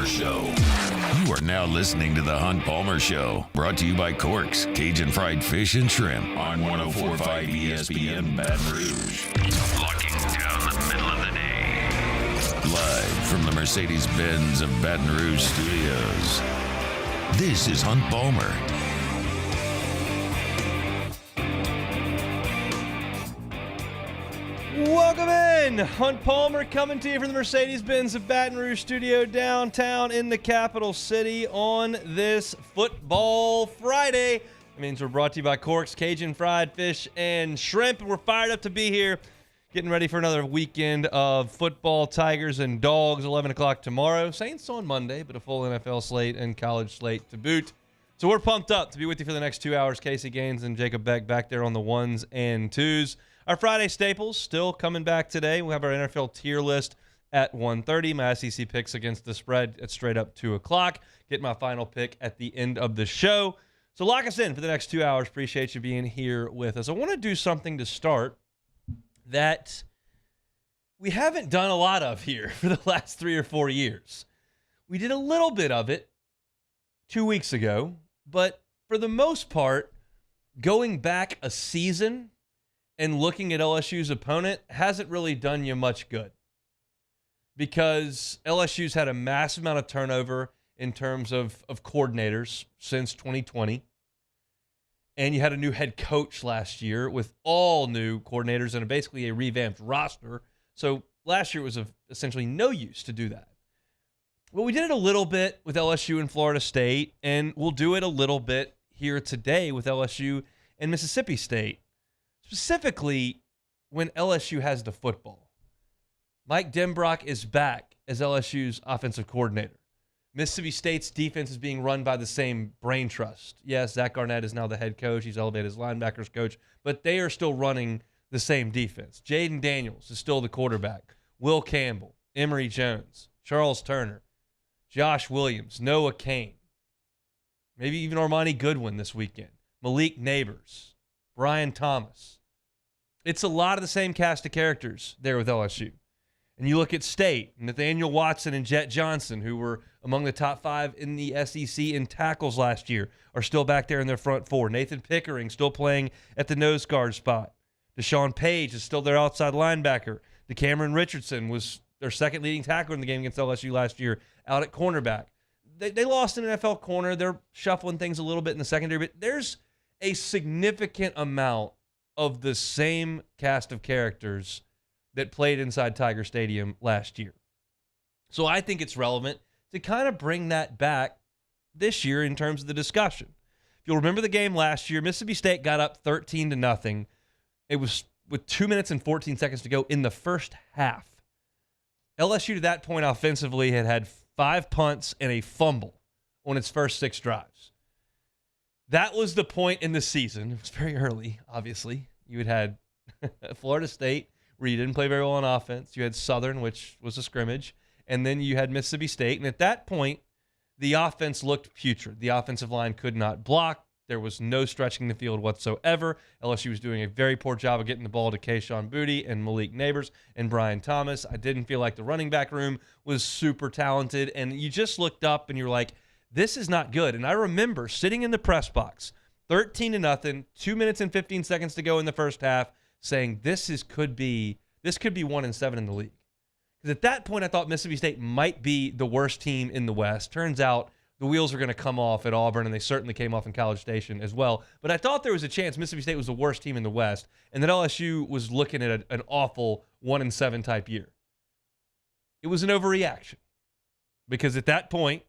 Palmer Show. You are now listening to The Hunt Palmer Show, brought to you by Corks, Cajun Fried Fish and Shrimp on 104.5 ESPN Baton Rouge. Locking down the middle of the day. Live from the Mercedes-Benz of Baton Rouge studios. This is Hunt Palmer. Welcome in. Hunt Palmer coming to you from the Mercedes-Benz of Baton Rouge studio downtown in the capital city on this Football Friday. It means we're brought to you by Corks, Cajun Fried Fish and Shrimp. We're fired up to be here, getting ready for another weekend of football, Tigers and Dogs, 11 o'clock tomorrow. Saints on Monday, but a full NFL slate and college slate to boot. So we're pumped up to be with you for the next 2 hours. Casey Gaines and Jacob Beck back there on the ones and twos. Our Friday staples still coming back today. We'll have our NFL tier list at 1:30. My SEC picks against the spread at straight up 2 o'clock. Get my final pick at the end of the show. So lock us in for the next 2 hours. Appreciate you being here with us. I want to do something to start that we haven't done a lot of here for the last 3 or 4 years. We did a little bit of it 2 weeks ago, but for the most part, going back a season and looking at LSU's opponent hasn't really done you much good, because LSU's had a massive amount of turnover in terms of coordinators since 2020. And you had a new head coach last year with all new coordinators and basically a revamped roster. So last year was of essentially no use to do that. Well, we did it a little bit with LSU and Florida State, and we'll do it a little bit here today with LSU and Mississippi State. Specifically, when LSU has the football. Mike Denbrock is back as LSU's offensive coordinator. Mississippi State's defense is being run by the same brain trust. Yes, Zach Arnett is now the head coach. He's elevated as linebackers coach, but they are still running the same defense. Jaden Daniels is still the quarterback. Will Campbell, Emory Jones, Charles Turner, Josh Williams, Noah Kane, maybe even Armani Goodwin this weekend, Malik Neighbors, Brian Thomas. It's a lot of the same cast of characters there with LSU. And you look at State, Nathaniel Watson and Jet Johnson, who were among the top 5 in the SEC in tackles last year, are still back there in their front four. Nathan Pickering still playing at the nose guard spot. Deshaun Page is still their outside linebacker. DeCameron Richardson was their second leading tackler in the game against LSU last year out at cornerback. They lost an NFL corner. They're shuffling things a little bit in the secondary, but there's a significant amount of the same cast of characters that played inside Tiger Stadium last year. So I think it's relevant to kind of bring that back this year in terms of the discussion. If you'll remember the game last year, Mississippi State got up 13-0. It was with 2 minutes and 14 seconds to go in the first half. LSU to that point offensively had 5 punts and a fumble on its first 6 drives. That was the point in the season. It was very early, obviously. You had Florida State, where you didn't play very well on offense. You had Southern, which was a scrimmage. And then you had Mississippi State. And at that point, the offense looked putrid. The offensive line could not block. There was no stretching the field whatsoever. LSU was doing a very poor job of getting the ball to Kayshon Boutte and Malik Neighbors and Brian Thomas. I didn't feel like the running back room was super talented. And you just looked up and you're like, this is not good. And I remember sitting in the press box, 13-0, 2 minutes and 15 seconds to go in the first half, saying this could be 1-7 in the league. Because at that point, I thought Mississippi State might be the worst team in the West. Turns out the wheels are going to come off at Auburn, and they certainly came off in College Station as well. But I thought there was a chance Mississippi State was the worst team in the West, and that LSU was looking at an awful 1-7 type year. It was an overreaction. Because at that point,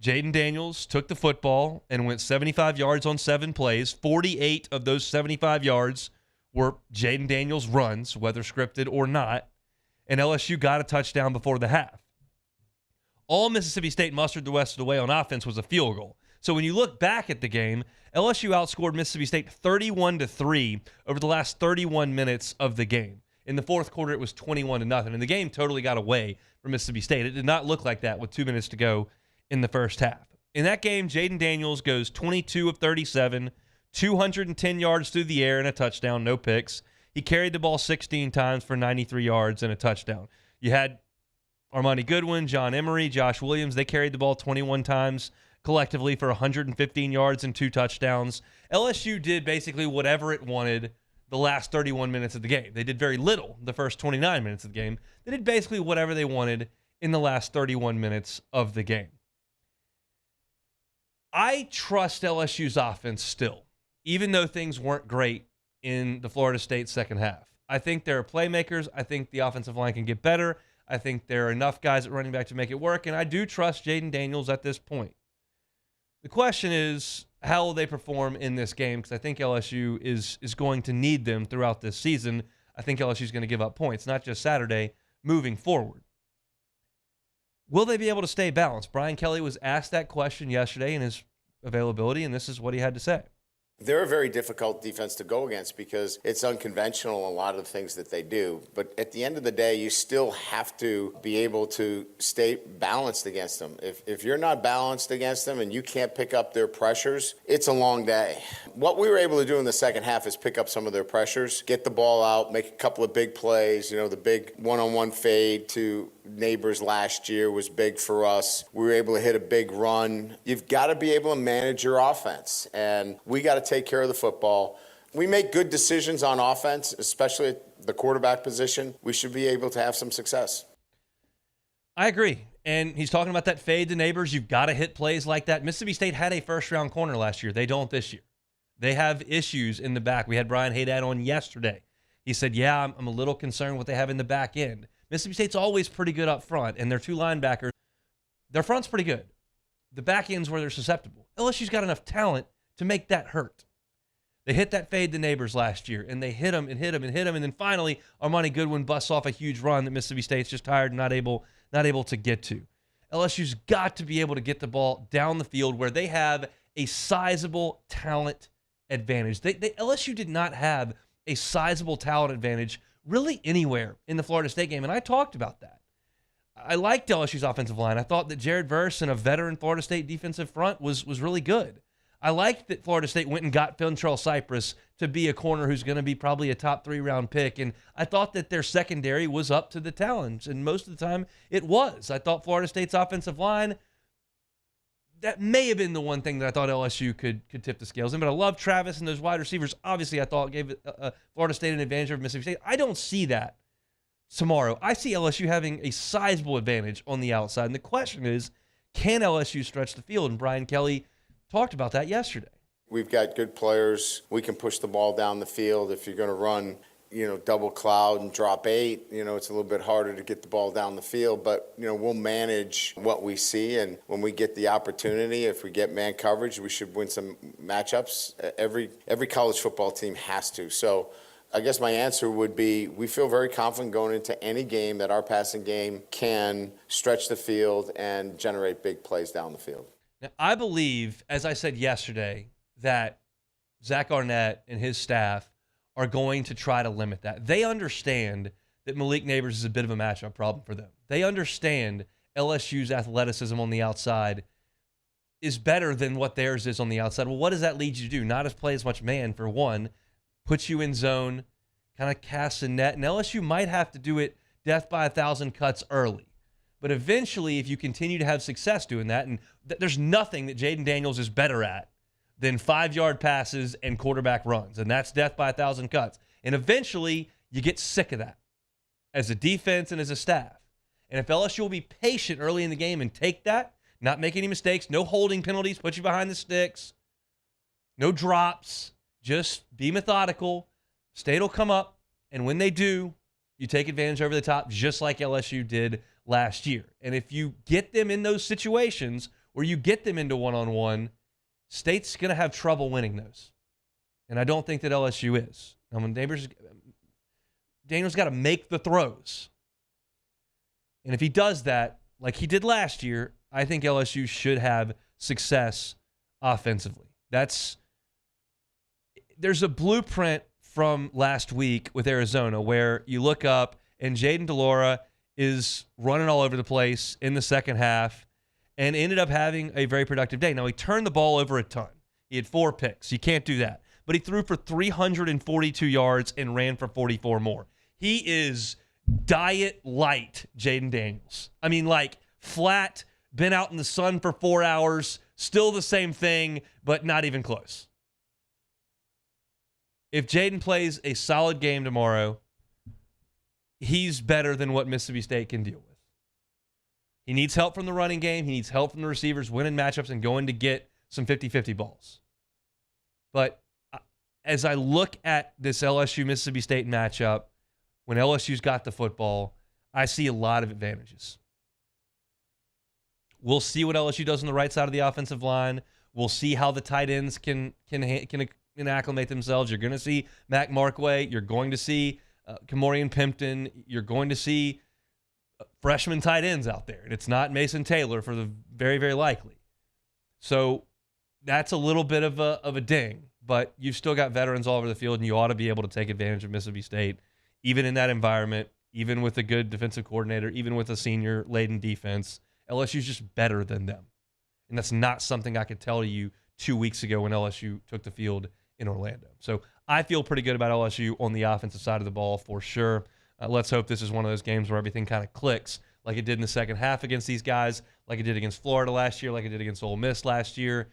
Jaden Daniels took the football and went 75 yards on 7 plays. 48 of those 75 yards were Jaden Daniels runs, whether scripted or not, and LSU got a touchdown before the half. All Mississippi State mustered the rest of the way on offense was a field goal. So when you look back at the game, LSU outscored Mississippi State 31-3 over the last 31 minutes of the game. In the fourth quarter, it was 21-0, and the game totally got away from Mississippi State. It did not look like that with 2 minutes to go in the first half. In that game, Jaden Daniels goes 22 of 37, 210 yards through the air and a touchdown, no picks. He carried the ball 16 times for 93 yards and a touchdown. You had Armani Goodwin, John Emery, Josh Williams, they carried the ball 21 times collectively for 115 yards and 2 touchdowns. LSU did basically whatever it wanted the last 31 minutes of the game. They did very little the first 29 minutes of the game. They did basically whatever they wanted in the last 31 minutes of the game. I trust LSU's offense still, even though things weren't great in the Florida State second half. I think there are playmakers. I think the offensive line can get better. I think there are enough guys at running back to make it work, and I do trust Jaden Daniels at this point. The question is, how will they perform in this game? Because I think LSU is going to need them throughout this season. I think LSU is going to give up points, not just Saturday, moving forward. Will they be able to stay balanced? Brian Kelly was asked that question yesterday in his availability, and this is what he had to say. They're a very difficult defense to go against because it's unconventional in a lot of the things that they do. But at the end of the day, you still have to be able to stay balanced against them. If you're not balanced against them and you can't pick up their pressures, it's a long day. What we were able to do in the second half is pick up some of their pressures, get the ball out, make a couple of big plays. You know, the big one-on-one fade to Neighbors last year was big for us. We were able to hit a big run. You've got to be able to manage your offense, and we got to take care of the football. We make good decisions on offense, especially at the quarterback position. We should be able to have some success. I agree. And he's talking about that fade to Neighbors. You've got to hit plays like that. Mississippi State had a first-round corner last year. They don't this year. They have issues in the back. We had Brian Haydad on yesterday. He said, yeah, I'm a little concerned what they have in the back end. Mississippi State's always pretty good up front, and their 2 linebackers, their front's pretty good. The back end's where they're susceptible. LSU's got enough talent to make that hurt. They hit that fade to Neighbors last year, and they hit him and hit him and hit him, and then finally Armani Goodwin busts off a huge run that Mississippi State's just tired and not able to get to. LSU's got to be able to get the ball down the field where they have a sizable talent advantage. LSU did not have a sizable talent advantage really anywhere in the Florida State game, and I talked about that. I liked LSU's offensive line. I thought that Jared Verse and a veteran Florida State defensive front was really good. I liked that Florida State went and got Fentrell Cypress to be a corner who's going to be probably a top 3-round pick, and I thought that their secondary was up to the challenge, and most of the time it was. I thought Florida State's offensive line, that may have been the one thing that I thought LSU could tip the scales in, but I love Travis and those wide receivers. Obviously, I thought gave Florida State an advantage over Mississippi State. I don't see that tomorrow. I see LSU having a sizable advantage on the outside, and the question is, can LSU stretch the field? And Brian Kelly talked about that yesterday. We've got good players. We can push the ball down the field. If you're going to run, double cloud and drop 8, it's a little bit harder to get the ball down the field, but, we'll manage what we see. And when we get the opportunity, if we get man coverage, we should win some matchups. Every college football team has to. So I guess my answer would be we feel very confident going into any game that our passing game can stretch the field and generate big plays down the field. Now, I believe, as I said yesterday, that Zach Arnett and his staff are going to try to limit that. They understand that Malik Neighbors is a bit of a matchup problem for them. They understand LSU's athleticism on the outside is better than what theirs is on the outside. Well, what does that lead you to do? Not as play as much man, for one, puts you in zone, kind of casts a net, and LSU might have to do it death by 1,000 cuts early. But eventually, if you continue to have success doing that, and there's nothing that Jaden Daniels is better at than 5-yard passes and quarterback runs, and that's death by 1,000 cuts. And eventually, you get sick of that as a defense and as a staff. And if LSU will be patient early in the game and take that, not make any mistakes, no holding penalties, put you behind the sticks, no drops, just be methodical, State will come up, and when they do, you take advantage over the top, just like LSU did last year. And if you get them in those situations where you get them into one-on-one, State's going to have trouble winning those. And I don't think that LSU is. Now, when Daniel's got to make the throws. And if he does that, like he did last year, I think LSU should have success offensively. There's a blueprint from last week with Arizona where you look up and Jaden DeLora is running all over the place in the second half and ended up having a very productive day. Now, he turned the ball over a ton. He had 4 picks. You can't do that. But he threw for 342 yards and ran for 44 more. He is diet light Jaden Daniels. I mean, like flat, been out in the sun for 4 hours, still the same thing, but not even close. If Jaden plays a solid game tomorrow, he's better than what Mississippi State can deal with. He needs help from the running game. He needs help from the receivers, winning matchups and going to get some 50-50 balls. But as I look at this LSU-Mississippi State matchup, when LSU's got the football, I see a lot of advantages. We'll see what LSU does on the right side of the offensive line. We'll see how the tight ends can acclimate themselves. You're going to see Mac Markway. You're going to see Kamorian Pimpton. You're going to see freshman tight ends out there. And it's not Mason Taylor for the very, very likely. So that's a little bit of a ding. But you've still got veterans all over the field, and you ought to be able to take advantage of Mississippi State, even in that environment, even with a good defensive coordinator, even with a senior-laden defense. LSU's just better than them. And that's not something I could tell you 2 weeks ago when LSU took the field in Orlando. So I feel pretty good about LSU on the offensive side of the ball for sure. Let's hope this is one of those games where everything kind of clicks like it did in the second half against these guys, like it did against Florida last year, like it did against Ole Miss last year.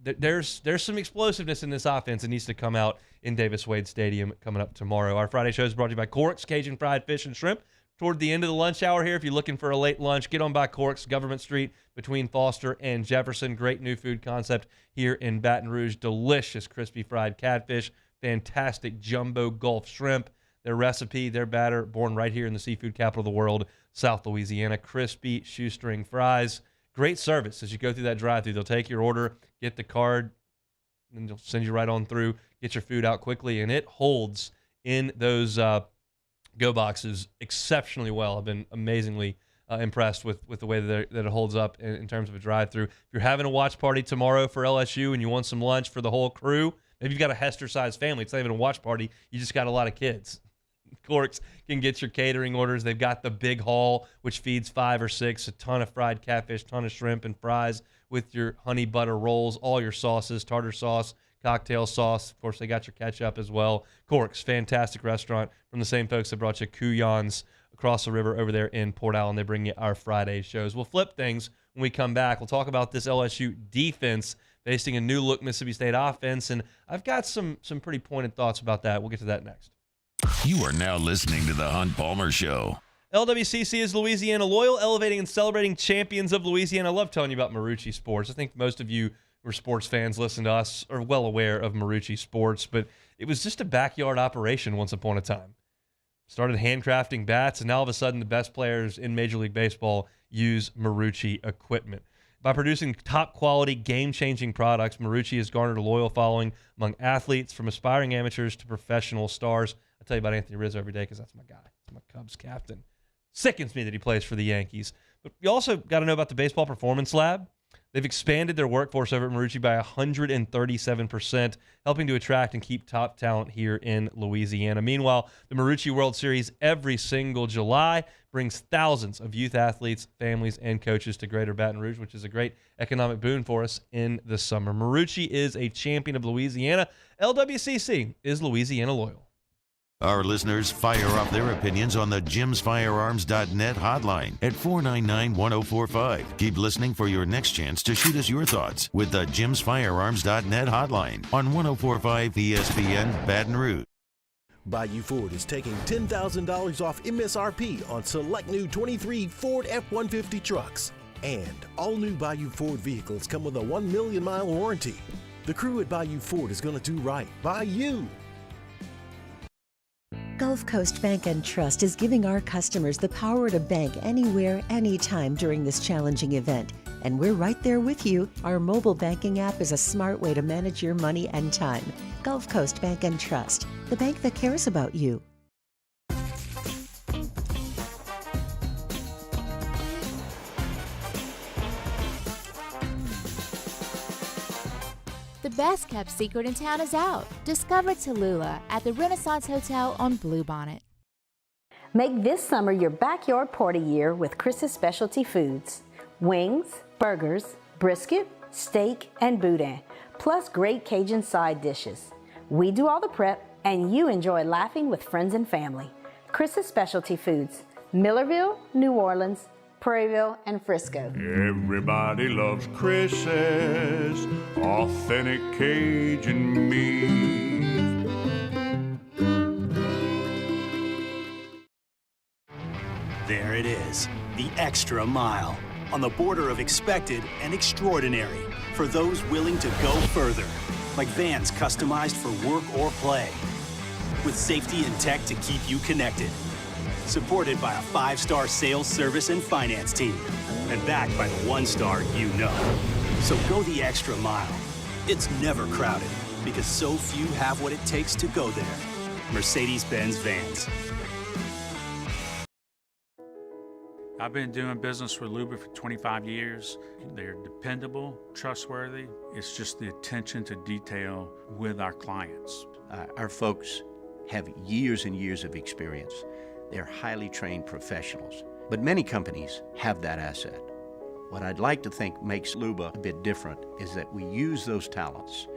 There's some explosiveness in this offense that needs to come out in Davis-Wade Stadium coming up tomorrow. Our Friday show is brought to you by Cork's Cajun Fried Fish and Shrimp. Toward the end of the lunch hour here, if you're looking for a late lunch, get on by Cork's, Government Street between Foster and Jefferson. Great new food concept here in Baton Rouge. Delicious crispy fried catfish, fantastic jumbo Gulf shrimp. Their recipe, their batter, born right here in the seafood capital of the world, South Louisiana. Crispy shoestring fries. Great service as you go through that drive-thru. They'll take your order, get the card, and they'll send you right on through, get your food out quickly, and it holds in those go boxes exceptionally well. I've been amazingly impressed with the way that it holds up in terms of a drive-thru. If you're having a watch party tomorrow for LSU and you want some lunch for the whole crew, maybe you've got a Hester-sized family. It's not even a watch party. You just got a lot of kids. Corks can get your catering orders. They've got the big haul, which feeds 5 or 6, a ton of fried catfish, ton of shrimp and fries with your honey butter rolls, all your sauces, tartar sauce, cocktail sauce. Of course, they got your ketchup as well. Corks, fantastic restaurant from the same folks that brought you Kuyans across the river over there in Port Allen. They bring you our Friday shows. We'll flip things when we come back. We'll talk about this LSU defense facing a new-look Mississippi State offense, and I've got some pretty pointed thoughts about that. We'll get to that next. You are now listening to The Hunt Palmer Show. LWCC is Louisiana loyal, elevating and celebrating champions of Louisiana. I love telling you about Marucci Sports. I think most of you who are sports fans listen to us are well aware of Marucci Sports, but it was just a backyard operation once upon a time. Started handcrafting bats, and now all of a sudden the best players in Major League Baseball use Marucci equipment. By producing top-quality, game-changing products, Marucci has garnered a loyal following among athletes from aspiring amateurs to professional stars. I tell you about Anthony Rizzo every day because that's my guy. That's my Cubs captain. Sickens me that he plays for the Yankees. But you also got to know about the Baseball Performance Lab. They've expanded their workforce over at Marucci by 137%, helping to attract and keep top talent here in Louisiana. Meanwhile, the Marucci World Series every single July brings thousands of youth athletes, families, and coaches to Greater Baton Rouge, which is a great economic boon for us in the summer. Marucci is a champion of Louisiana. LWCC is Louisiana loyal. Our listeners fire off their opinions on the jimsfirearms.net hotline at 499-1045. Keep listening for your next chance to shoot us your thoughts with the jimsfirearms.net hotline on 1045 ESPN Baton Rouge. Bayou Ford is taking $10,000 off MSRP on select new 23 Ford F-150 trucks. And all new Bayou Ford vehicles come with a 1 million mile warranty. The crew at Bayou Ford is going to do right by you. Gulf Coast Bank and Trust is giving our customers the power to bank anywhere, anytime during this challenging event. And we're right there with you. Our mobile banking app is a smart way to manage your money and time. Gulf Coast Bank and Trust, the bank that cares about you. The best kept secret in town is out. Discover Tallulah at the Renaissance Hotel on Bluebonnet. Make this summer your backyard party year with Chris's Specialty Foods. Wings, burgers, brisket, steak, and boudin, plus great Cajun side dishes. We do all the prep, and you enjoy laughing with friends and family. Chris's Specialty Foods, Millerville, New Orleans, Prairieville, and Frisco. Everybody loves Chris's authentic Cajun meat. There it is, the extra mile, on the border of expected and extraordinary for those willing to go further, like vans customized for work or play, with safety and tech to keep you connected. Supported by a 5-star sales, service, and finance team. And backed by the 1-star you know. So go the extra mile. It's never crowded because so few have what it takes to go there. Mercedes-Benz Vans. I've been doing business with Luba for 25 years. They're dependable, trustworthy. It's just the attention to detail with our clients. Our folks have years and years of experience. They're highly trained professionals, but many companies have that asset. What I'd like to think makes Luba a bit different is that we use those talents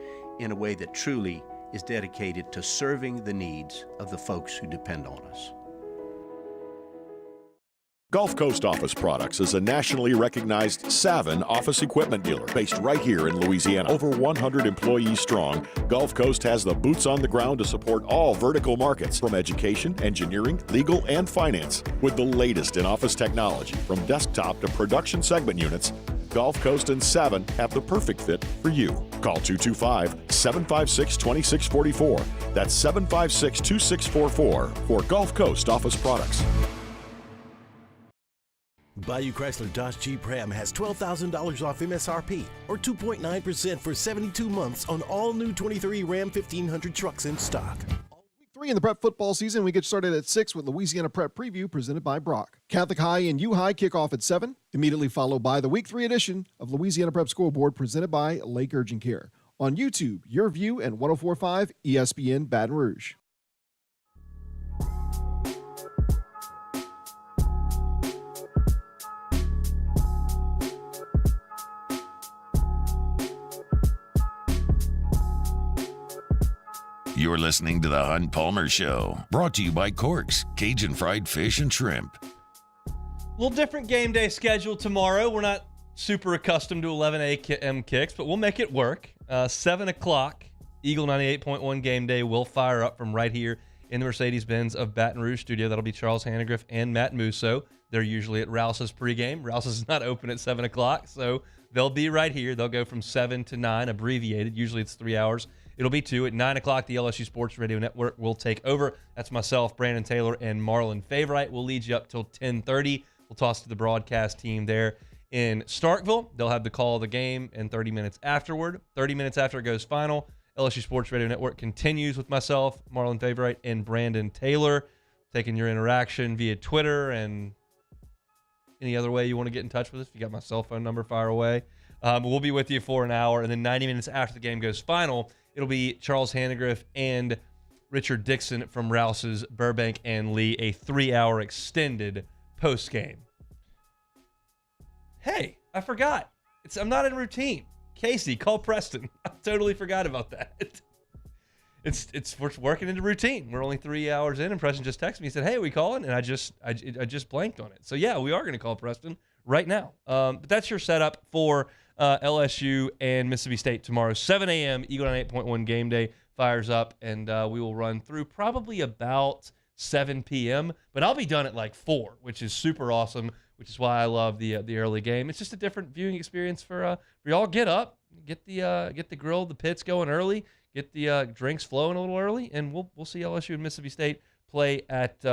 in a way that truly is dedicated to serving the needs of the folks who depend on us. Gulf Coast Office Products is a nationally recognized Savin office equipment dealer based right here in Louisiana. Over 100 employees strong, Gulf Coast has the boots on the ground to support all vertical markets from education, engineering, legal, and finance. With the latest in office technology, from desktop to production segment units, Gulf Coast and Savin have the perfect fit for you. Call 225-756-2644. That's 756-2644 for Gulf Coast Office Products. Bayou Chrysler Dodge Jeep Ram has $12,000 off MSRP or 2.9% for 72 months on all new 23 Ram 1500 trucks in stock. Week 3 in the prep football season, we get started at 6 with Louisiana Prep Preview presented by Brock. Catholic High and U-High kick off at 7, immediately followed by the Week 3 edition of Louisiana Prep Scoreboard presented by Lake Urgent Care. On YouTube, Your View and 104.5 ESPN Baton Rouge. You're listening to The Hunt Palmer Show, brought to you by Corks, Cajun Fried Fish and Shrimp. A little different game day schedule tomorrow. We're not super accustomed to 11 a.m. kicks, but we'll make it work. 7 o'clock, Eagle 98.1 game day will fire up from right here in the Mercedes-Benz of Baton Rouge studio. That'll be Charles Hannegriff and Matt Musso. They're usually at Rouse's pregame. Rouse's is not open at 7 o'clock, so they'll be right here. They'll go from 7 to 9, abbreviated. Usually it's 3 hours. It'll be 2. At 9 o'clock, the LSU Sports Radio Network will take over. That's myself, Brandon Taylor, and Marlon Favorite. We'll lead you up till 10:30. We'll toss to the broadcast team there in Starkville. They'll have the call of the game and 30 minutes afterward. 30 minutes after it goes final, LSU Sports Radio Network continues with myself, Marlon Favorite, and Brandon Taylor, taking your interaction via Twitter and any other way you want to get in touch with us. If you got my cell phone number, fire away. We'll be with you for an hour, and then 90 minutes after the game goes final, it'll be Charles Hannegriff and Richard Dixon from Rouse's Burbank and Lee, a 3-hour extended post-game. Hey, I forgot. I'm not in routine. Casey, call Preston. I totally forgot about that. We're working into routine. We're only 3 hours in, and Preston just texted me. He said, "Hey, are we calling?" And I just blanked on it. So yeah, we are going to call Preston right now. But that's your setup for LSU and Mississippi State tomorrow. 7 a.m. Eagle 98.1 game day fires up, and we will run through probably about 7 p.m. But I'll be done at like 4, which is super awesome. Which is why I love the early game. It's just a different viewing experience for y'all. Get up, get the grill, the pits going early, get the drinks flowing a little early, and we'll see LSU and Mississippi State play at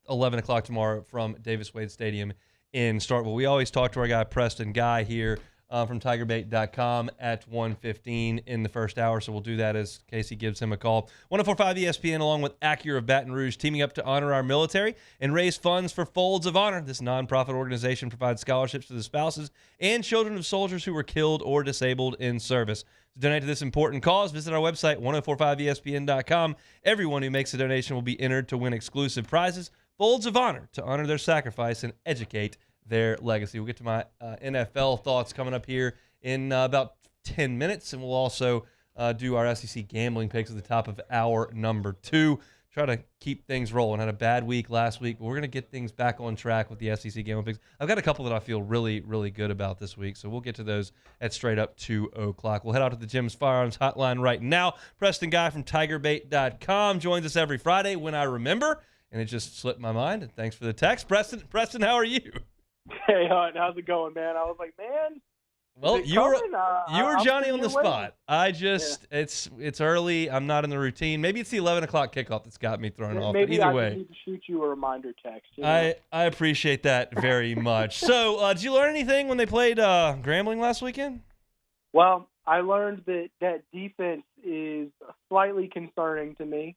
11 o'clock tomorrow from Davis Wade Stadium in Starkville. We always talk to our guy Preston Guy here from TigerBait.com at 1:15 in the first hour, so we'll do that as Casey gives him a call. 104.5 ESPN, along with Acura of Baton Rouge, teaming up to honor our military and raise funds for Folds of Honor. This nonprofit organization provides scholarships to the spouses and children of soldiers who were killed or disabled in service. To donate to this important cause, visit our website, 1045ESPN.com. Everyone who makes a donation will be entered to win exclusive prizes, Folds of Honor, to honor their sacrifice and educate their legacy. We'll get to my NFL thoughts coming up here in about 10 minutes, and we'll also do our SEC gambling picks at the top of hour number 2. try to keep things rolling. Had a bad week last week, but we're going to get things back on track with the SEC Game of Picks. I've got a couple that I feel really, really good about this week, so we'll get to those at straight up 2 o'clock. We'll head out to the Jim's Firearms Hotline right now. Preston Guy from TigerBait.com joins us every Friday when I remember, and it just slipped my mind. And thanks for the text. Preston, how are you? Hey, Hunt, how's it going, man? I was like, man. Well, you were Johnny on the spot. It's early. I'm not in the routine. Maybe it's the 11 o'clock kickoff that's got me thrown off. Maybe either I way, need to shoot you a reminder text. I appreciate that very much. So, did you learn anything when they played Grambling last weekend? Well, I learned that defense is slightly concerning to me.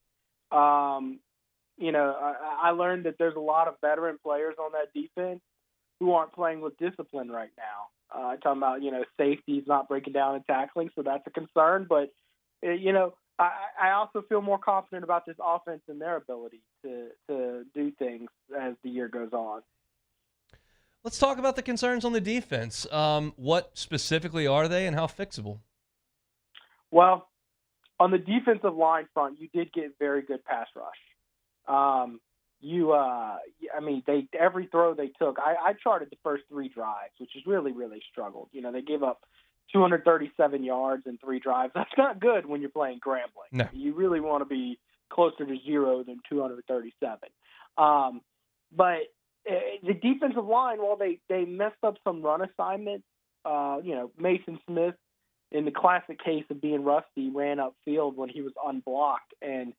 I learned that there's a lot of veteran players on that defense who aren't playing with discipline right now. Talking about, safeties not breaking down and tackling, so that's a concern. But, I also feel more confident about this offense and their ability to do things as the year goes on. Let's talk about the concerns on the defense. What specifically are they and how fixable? Well, on the defensive line front, you did get very good pass rush. Every throw they took, I charted the first 3 drives, which is really, really struggled. They gave up 237 yards in 3 drives. That's not good when you're playing Grambling. No. You really want to be closer to 0 than 237. But the defensive line, while they messed up some run assignments, Mason Smith, in the classic case of being rusty, ran upfield when he was unblocked. And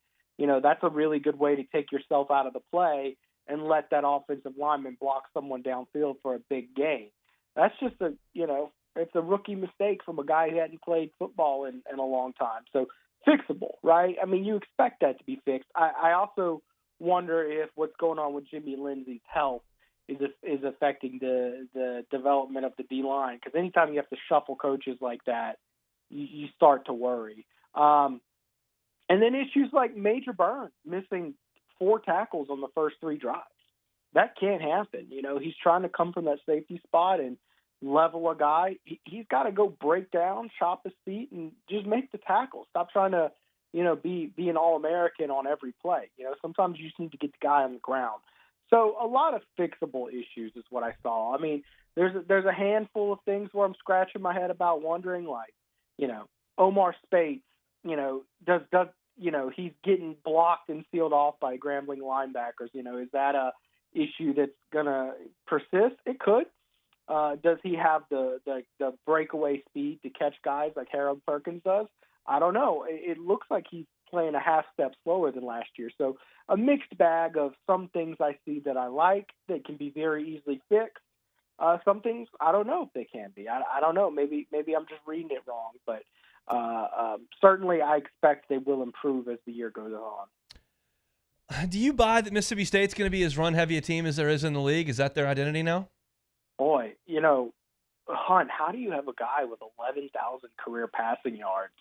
that's a really good way to take yourself out of the play and let that offensive lineman block someone downfield for a big gain. That's just it's a rookie mistake from a guy who hadn't played football in a long time. So fixable, right? I mean, you expect that to be fixed. I also wonder if what's going on with Jimmy Lindsey's health is affecting the development of the D-line, because anytime you have to shuffle coaches like that, you start to worry. And then issues like Major Burns missing 4 tackles on the first 3 drives. That can't happen. He's trying to come from that safety spot and level a guy. He's got to go break down, chop his feet, and just make the tackle. Stop trying to, be an All-American on every play. Sometimes you just need to get the guy on the ground. So a lot of fixable issues is what I saw. I mean, there's a handful of things where I'm scratching my head about, wondering, like, Omar Spates, he's getting blocked and sealed off by Grambling linebackers. Is that a issue that's going to persist? It could. Does he have the breakaway speed to catch guys like Harold Perkins does? I don't know. It looks like he's playing a half step slower than last year. So a mixed bag of some things I see that I like that can be very easily fixed. Some things I don't know if they can be. I don't know. Maybe I'm just reading it wrong, but certainly I expect they will improve as the year goes on. Do you buy that Mississippi State's going to be as run-heavy a team as there is in the league? Is that their identity now? Boy, Hunt, how do you have a guy with 11,000 career passing yards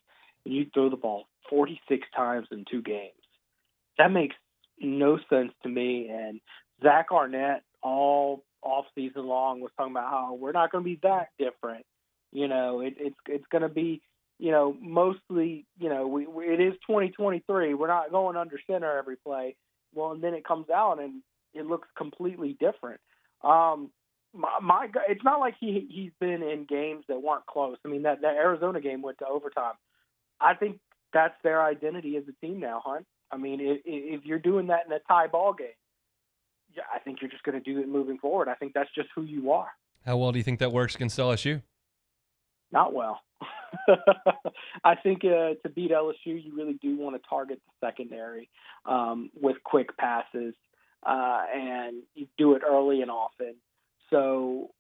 and you throw the ball 46 times in 2 games? That makes no sense to me. And Zach Arnett all off-season long was talking about how we're not going to be that different. It's going to be, mostly, it is 2023. We're not going under center every play. Well, and then it comes out and it looks completely different. It's not like he's been in games that weren't close. I mean, that Arizona game went to overtime. I think that's their identity as a team now, Hunt. I mean, if you're doing that in a tie ball game, I think you're just going to do it moving forward. I think that's just who you are. How well do you think that works against LSU? Not well. I think to beat LSU, you really do want to target the secondary with quick passes, and you do it early and often. So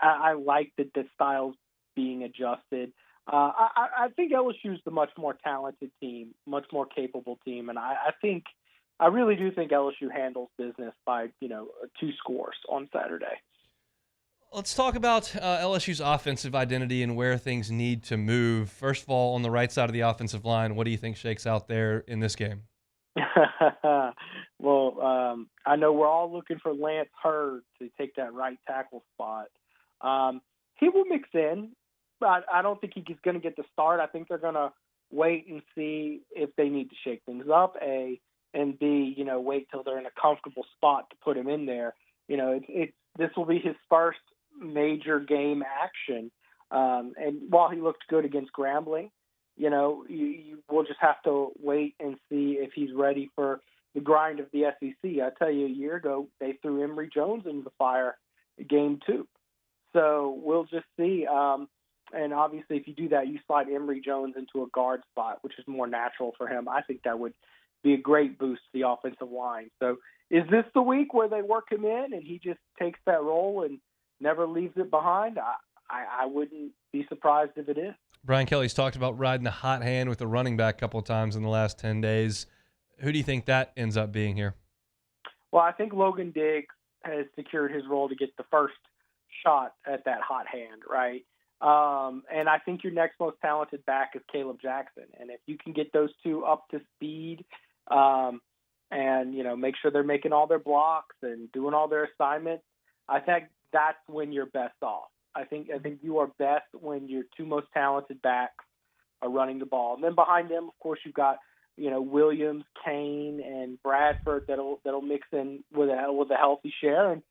I like that the style's being adjusted. I think LSU is the much more talented team, much more capable team, and I really do think LSU handles business by 2 scores on Saturday. Let's talk about LSU's offensive identity and where things need to move. First of all, on the right side of the offensive line, what do you think shakes out there in this game? Well, I know we're all looking for Lance Hurd to take that right tackle spot. He will mix in, but I don't think he's going to get the start. I think they're going to wait and see if they need to shake things up, and B, wait till they're in a comfortable spot to put him in there. This will be his first major game action. And while he looked good against Grambling, you will just have to wait and see if he's ready for the grind of the SEC. I tell you, a year ago, they threw Emory Jones into the fire game 2. So we'll just see. And obviously, if you do that, you slide Emory Jones into a guard spot, which is more natural for him. I think that would be a great boost to the offensive line. So is this the week where they work him in and he just takes that role and never leaves it behind? I wouldn't be surprised if it is. Brian Kelly's talked about riding a hot hand with the running back a couple of times in the last 10 days. Who do you think that ends up being here? Well, I think Logan Diggs has secured his role to get the first shot at that hot hand, right? And I think your next most talented back is Caleb Jackson. And if you can get those two up to speed and, make sure they're making all their blocks and doing all their assignments, I think that's when you're best off. I think you are best when your two most talented backs are running the ball. And then behind them, of course, you've got, Williams, Kane, and Bradford that'll mix in with a healthy share. And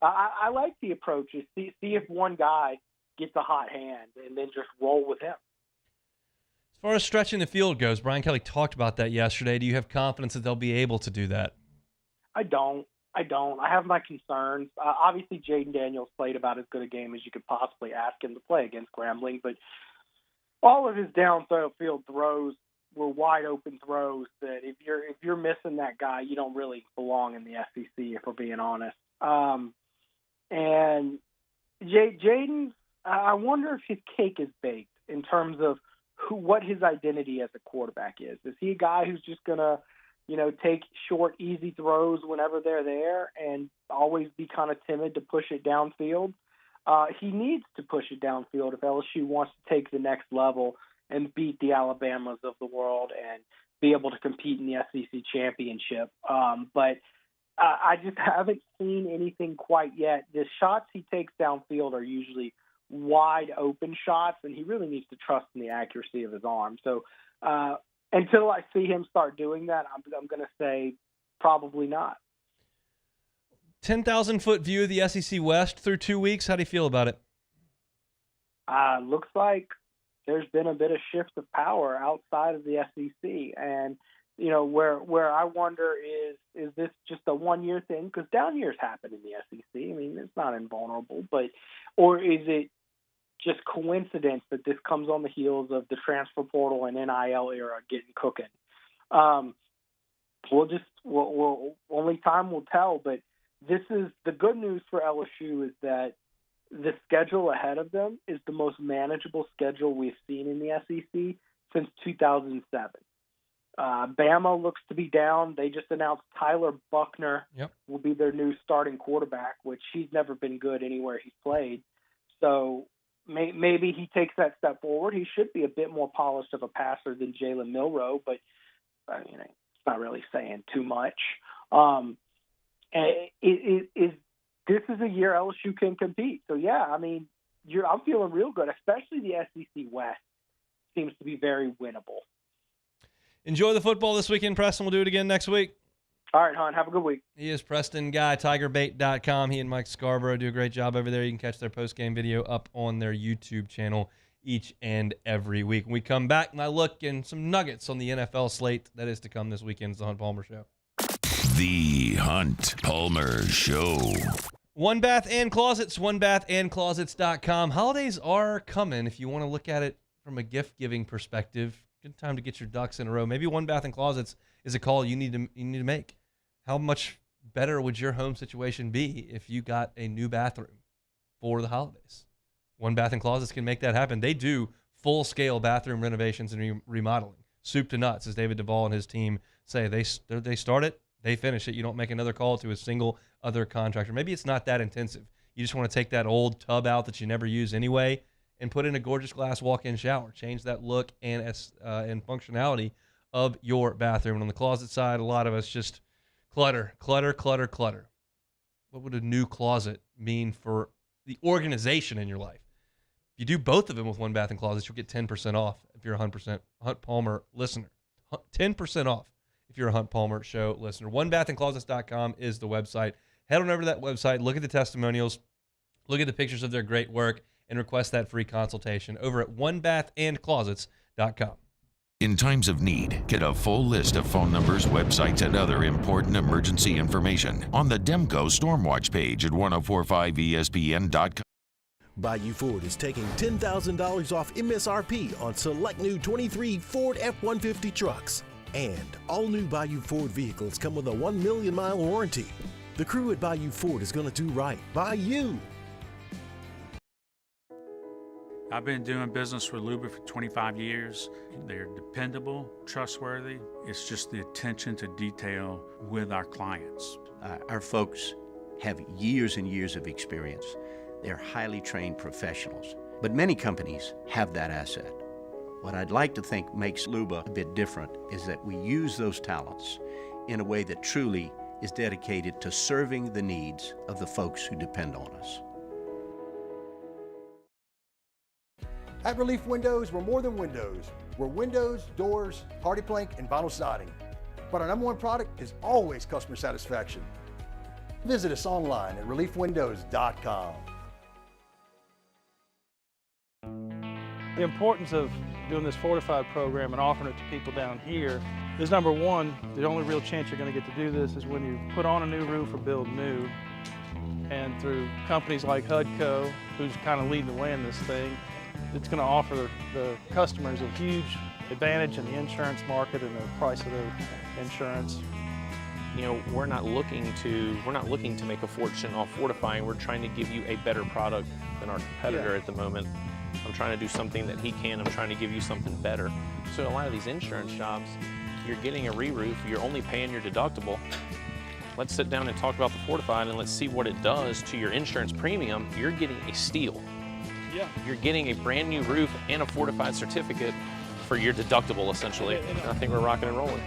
I like the approaches. See if one guy gets a hot hand and then just roll with him. As far as stretching the field goes, Brian Kelly talked about that yesterday. Do you have confidence that they'll be able to do that? I don't. I have my concerns. Obviously, Jaden Daniels played about as good a game as you could possibly ask him to play against Grambling, but all of his downfield throws were wide open throws that if you're missing that guy, you don't really belong in the SEC, if we're being honest. And Jaden, I wonder if his cake is baked in terms of what his identity as a quarterback is. Is he a guy who's just gonna take short, easy throws whenever they're there and always be kind of timid to push it downfield? He needs to push it downfield if LSU wants to take the next level and beat the Alabamas of the world and be able to compete in the SEC championship. But I just haven't seen anything quite yet. The shots he takes downfield are usually wide open shots, and he really needs to trust in the accuracy of his arm. So until I see him start doing that, I'm going to say probably not. 10,000-foot view of the SEC West through 2 weeks. How do you feel about it? Looks like there's been a bit of shift of power outside of the SEC. And, where I wonder is this just a one-year thing? Because down years happen in the SEC. I mean, it's not invulnerable. Or is it just coincidence that this comes on the heels of the transfer portal and NIL era getting cooking? Only time will tell. But this is the good news for LSU is that the schedule ahead of them is the most manageable schedule we've seen in the SEC since 2007. Bama looks to be down. They just announced Tyler Buckner will be their new starting quarterback, which he's never been good anywhere he's played. So maybe he takes that step forward. He should be a bit more polished of a passer than Jalen Milroe, but it's not really saying too much. This is a year LSU can compete. So, I'm feeling real good, especially the SEC West seems to be very winnable. Enjoy the football this weekend, Preston. We'll do it again next week. All right, hon. Have a good week. He is Preston Guy, TigerBait.com. He and Mike Scarborough do a great job over there. You can catch their post-game video up on their YouTube channel each and every week. When we come back, and I look and some nuggets on the NFL slate that is to come this weekend. It's the Hunt Palmer Show. The Hunt Palmer Show. One Bath and Closets, onebathandclosets.com. Holidays are coming. If you want to look at it from a gift-giving perspective, good time to get your ducks in a row. Maybe One Bath and Closets is a call you need to make. How much better would your home situation be if you got a new bathroom for the holidays? One Bath and Closets can make that happen. They do full-scale bathroom renovations and remodeling, soup to nuts, as David Duvall and his team say. They start it, they finish it. You don't make another call to a single other contractor. Maybe it's not that intensive. You just want to take that old tub out that you never use anyway and put in a gorgeous glass walk-in shower. Change that look and functionality of your bathroom. And on the closet side, a lot of us just clutter. What would a new closet mean for the organization in your life? If you do both of them with One Bath and Closets, you'll get 10% off if you're a 100% Hunt Palmer listener. 10% off if you're a Hunt Palmer Show listener. OneBathAndClosets.com is the website. Head on over to that website, look at the testimonials, look at the pictures of their great work, and request that free consultation over at OneBathAndClosets.com. In times of need, get a full list of phone numbers, websites, and other important emergency information on the Demco Stormwatch page at 1045ESPN.com. Bayou Ford is taking $10,000 off MSRP on select new 23 Ford F-150 trucks. And all new Bayou Ford vehicles come with a 1 million mile warranty. The crew at Bayou Ford is going to do right by you. I've been doing business with Luba for 25 years. They're dependable, trustworthy. It's just the attention to detail with our clients. Our folks have years and years of experience. They're highly trained professionals. But many companies have that asset. What I'd like to think makes Luba a bit different is that we use those talents in a way that truly is dedicated to serving the needs of the folks who depend on us. At Relief Windows, we're more than windows. We're windows, doors, hardy plank, and vinyl siding. But our number one product is always customer satisfaction. Visit us online at reliefwindows.com. The importance of doing this fortified program and offering it to people down here is, number one, the only real chance you're going to get to do this is when you put on a new roof or build new. And through companies like HUDCO, who's kind of leading the way in this thing, it's going to offer the customers a huge advantage in the insurance market and the price of their insurance. You know, we're not looking to make a fortune off fortifying. We're trying to give you a better product than our competitor at the moment. I'm trying to do something that he can. I'm trying to give you something better. So a lot of these insurance jobs, you're getting a re-roof, you're only paying your deductible. Let's sit down and talk about the fortified and let's see what it does to your insurance premium. You're getting a steal. Yeah. You're getting a brand new roof and a fortified certificate for your deductible, essentially. And I think we're rocking and rolling.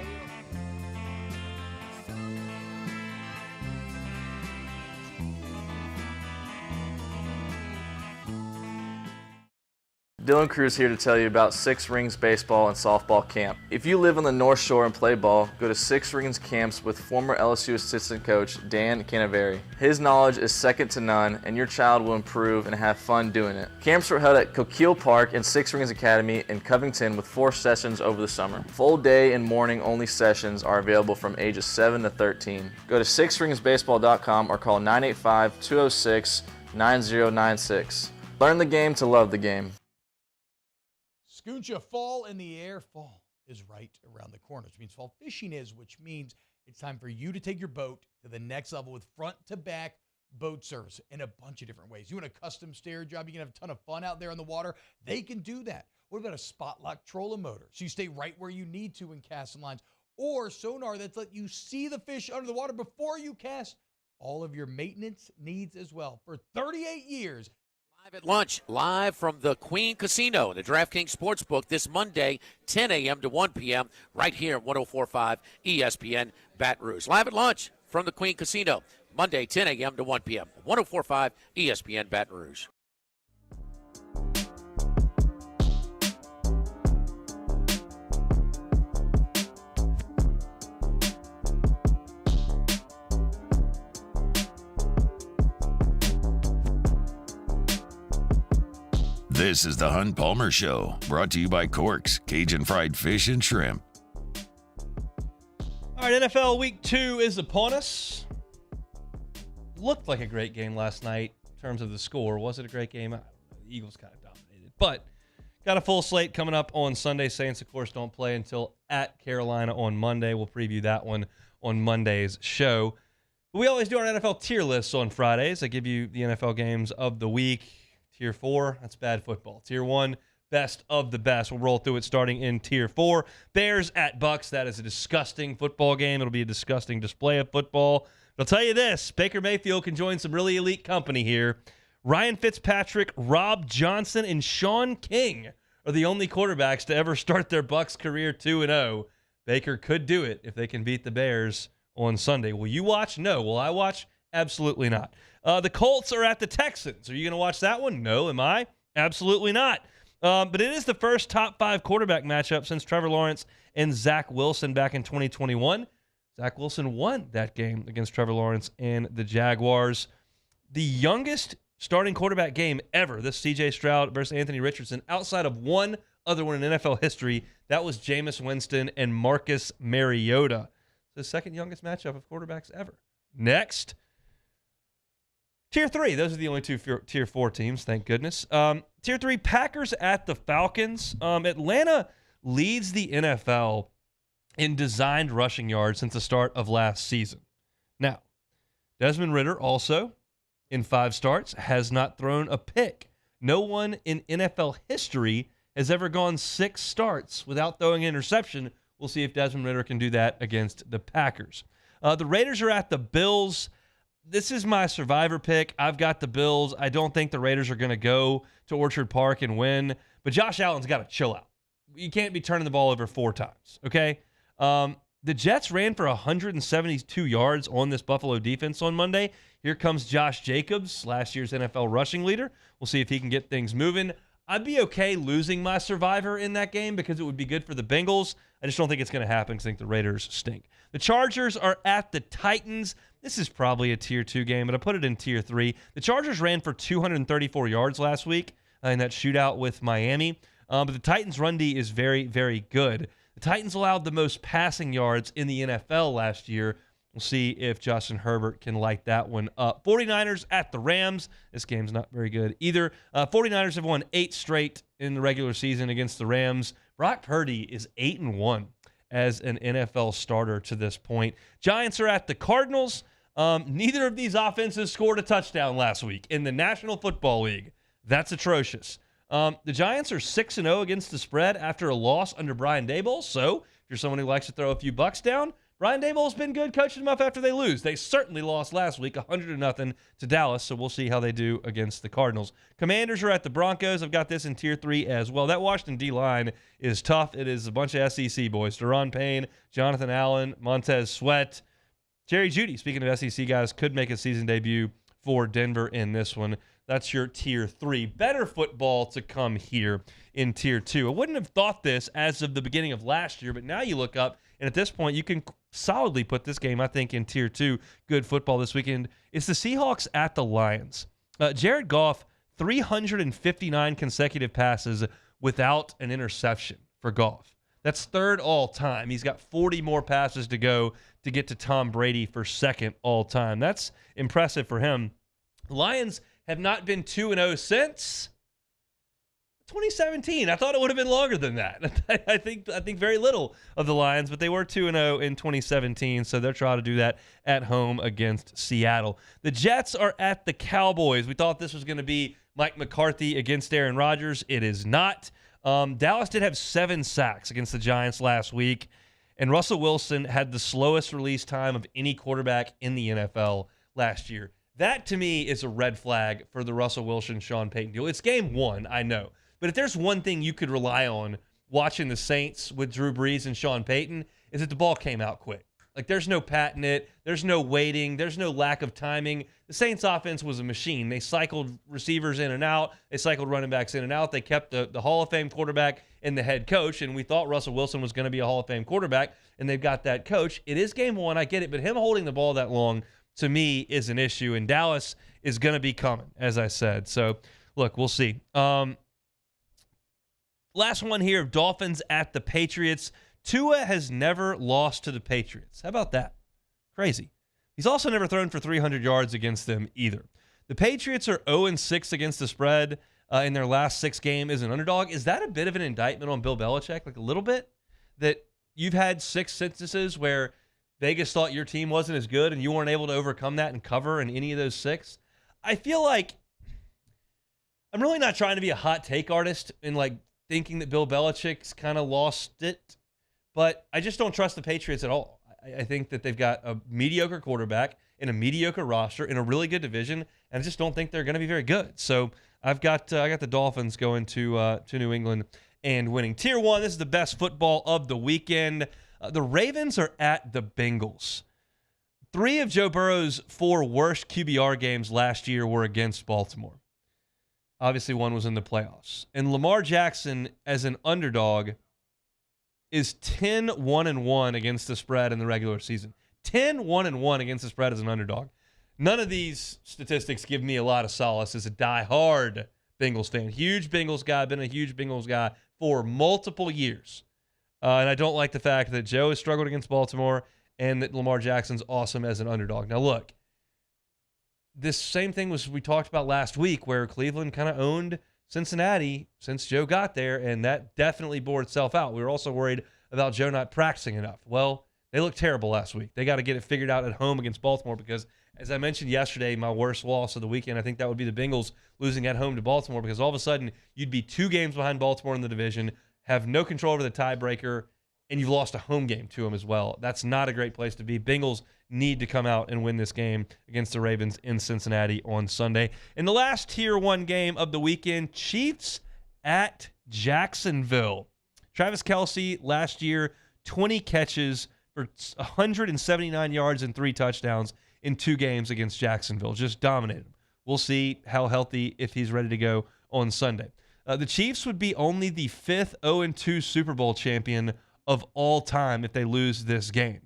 Dylan Cruz here to tell you about Six Rings Baseball and Softball Camp. If you live on the North Shore and play ball, go to Six Rings Camps with former LSU assistant coach Dan Canaveri. His knowledge is second to none, and your child will improve and have fun doing it. Camps are held at Coquille Park and Six Rings Academy in Covington with 4 sessions over the summer. Full day and morning only sessions are available from ages 7 to 13. Go to sixringsbaseball.com or call 985-206-9096. Learn the game to love the game. Scooncha, fall in the air. Fall is right around the corner, which means fall fishing is, which means it's time for you to take your boat to the next level with front-to-back boat service in a bunch of different ways. You want a custom stair job, you can have a ton of fun out there on the water. They can do that. What about a spot lock trolling motor? So you stay right where you need to in casting lines. Or sonar that's let you see the fish under the water before you cast. All of your maintenance needs as well. For 38 years, Live at lunch, live from the Queen Casino, the DraftKings Sportsbook, this Monday, 10 a.m. to 1 p.m., right here at 104.5 ESPN Baton Rouge. Live at lunch from the Queen Casino, Monday, 10 a.m. to 1 p.m., 104.5 ESPN Baton Rouge. This is the Hunt Palmer Show, brought to you by Corks, Cajun Fried Fish and Shrimp. All right, NFL Week 2 is upon us. Looked like a great game last night in terms of the score. Was it a great game? The Eagles kind of dominated. But got a full slate coming up on Sunday. Saints, of course, don't play until at Carolina on Monday. We'll preview that one on Monday's show. But we always do our NFL tier lists on Fridays. I give you the NFL games of the week. Tier 4, that's bad football. Tier 1, best of the best. We'll roll through it starting in Tier 4. Bears at Bucks. That is a disgusting football game. It'll be a disgusting display of football. But I'll tell you this, Baker Mayfield can join some really elite company here. Ryan Fitzpatrick, Rob Johnson, and Sean King are the only quarterbacks to ever start their Bucks career 2-0. Baker could do it if they can beat the Bears on Sunday. Will you watch? No. Will I watch? Absolutely not. The Colts are at the Texans. Are you going to watch that one? No. Am I? Absolutely not. But it is the first top 5 quarterback matchup since Trevor Lawrence and Zach Wilson back in 2021. Zach Wilson won that game against Trevor Lawrence and the Jaguars. The youngest starting quarterback game ever, this C.J. Stroud versus Anthony Richardson, outside of one other one in NFL history. That was Jameis Winston and Marcus Mariota. The second youngest matchup of quarterbacks ever. Next, Tier 3. Those are the only 2 Tier 4 teams, thank goodness. Tier 3, Packers at the Falcons. Atlanta leads the NFL in designed rushing yards since the start of last season. Now, Desmond Ridder also, in 5 starts, has not thrown a pick. No one in NFL history has ever gone 6 starts without throwing an interception. We'll see if Desmond Ridder can do that against the Packers. The Raiders are at the Bills. This is my survivor pick. I've got the Bills. I don't think the Raiders are going to go to Orchard Park and win, but Josh Allen's got to chill out. You can't be turning the ball over 4 times, okay? The Jets ran for 172 yards on this Buffalo defense on Monday. Here comes Josh Jacobs, last year's NFL rushing leader. We'll see if he can get things moving. I'd be okay losing my survivor in that game because it would be good for the Bengals. I just don't think it's going to happen because I think the Raiders stink. The Chargers are at the Titans. This is probably a Tier 2 game, but I put it in Tier 3. The Chargers ran for 234 yards last week in that shootout with Miami. But the Titans' run D is very, very good. The Titans allowed the most passing yards in the NFL last year. We'll see if Justin Herbert can light that one up. 49ers at the Rams. This game's not very good either. 49ers have won 8 straight in the regular season against the Rams. Brock Purdy is 8-1 as an NFL starter to this point. Giants are at the Cardinals. Neither of these offenses scored a touchdown last week in the National Football League. That's atrocious. The Giants are 6-0 against the spread after a loss under Brian Daboll. So if you're someone who likes to throw a few bucks down, Brian Daboll's been good coaching them up after they lose. They certainly lost last week, 100-0 to Dallas, so we'll see how they do against the Cardinals. Commanders are at the Broncos. I've got this in Tier 3 as well. That Washington D-line is tough. It is a bunch of SEC boys. Deron Payne, Jonathan Allen, Montez Sweat. Jerry Jeudy, speaking of SEC guys, could make a season debut for Denver in this one. That's your Tier 3. Better football to come here in Tier 2. I wouldn't have thought this as of the beginning of last year, but now you look up, and at this point, you can solidly put this game, I think, in Tier 2. Good football this weekend. It's the Seahawks at the Lions. Jared Goff, 359 consecutive passes without an interception for Goff. That's third all time. He's got 40 more passes to go to get to Tom Brady for second all time. That's impressive for him. Lions have not been 2-0 since 2017. I thought it would have been longer than that. I think very little of the Lions, but they were 2-0 in 2017, so they're trying to do that at home against Seattle. The Jets are at the Cowboys. We thought this was going to be Mike McCarthy against Aaron Rodgers. It is not. Dallas did have 7 sacks against the Giants last week, and Russell Wilson had the slowest release time of any quarterback in the NFL last year. That, to me, is a red flag for the Russell Wilson-Sean Payton deal. It's game 1, I know. But if there's one thing you could rely on watching the Saints with Drew Brees and Sean Payton, is that the ball came out quick. Like, there's no patting it. There's no waiting. There's no lack of timing. The Saints offense was a machine. They cycled receivers in and out. They cycled running backs in and out. They kept the Hall of Fame quarterback and the head coach, and we thought Russell Wilson was going to be a Hall of Fame quarterback, and they've got that coach. It is game 1. I get it, but him holding the ball that long, to me, is an issue, and Dallas is going to be coming, as I said. So, look, we'll see. Last one here, Dolphins at the Patriots. Tua has never lost to the Patriots. How about that? Crazy. He's also never thrown for 300 yards against them either. The Patriots are 0-6 against the spread in their last 6 games as an underdog. Is that a bit of an indictment on Bill Belichick? Like a little bit? That you've had 6 instances where Vegas thought your team wasn't as good and you weren't able to overcome that and cover in any of those 6? I feel like I'm really not trying to be a hot take artist and like thinking that Bill Belichick's kind of lost it, but I just don't trust the Patriots at all. I think that they've got a mediocre quarterback and a mediocre roster in a really good division, and I just don't think they're going to be very good. So I've got the Dolphins going to New England and winning. Tier 1, this is the best football of the weekend. The Ravens are at the Bengals. 3 of Joe Burrow's 4 worst QBR games last year were against Baltimore. Obviously, one was in the playoffs. And Lamar Jackson, as an underdog, is 10-1-1 against the spread in the regular season. 10-1-1 against the spread as an underdog. None of these statistics give me a lot of solace as a diehard Bengals fan. Huge Bengals guy, been a huge Bengals guy for multiple years. And I don't like the fact that Joe has struggled against Baltimore and that Lamar Jackson's awesome as an underdog. Now, look, this same thing was we talked about last week where Cleveland kind of owned Cincinnati since Joe got there, and that definitely bore itself out. We were also worried about Joe not practicing enough. Well, they looked terrible last week. They got to get it figured out at home against Baltimore because, as I mentioned yesterday, my worst loss of the weekend, I think that would be the Bengals losing at home to Baltimore because all of a sudden you'd be 2 games behind Baltimore in the division, have no control over the tiebreaker, and you've lost a home game to them as well. That's not a great place to be. Bengals need to come out and win this game against the Ravens in Cincinnati on Sunday. In the last Tier 1 game of the weekend, Chiefs at Jacksonville. Travis Kelce last year, 20 catches for 179 yards and 3 touchdowns in 2 games against Jacksonville. Just dominated them. We'll see how healthy, if he's ready to go on Sunday. The Chiefs would be only the 5th 0-2 Super Bowl champion of all time if they lose this game.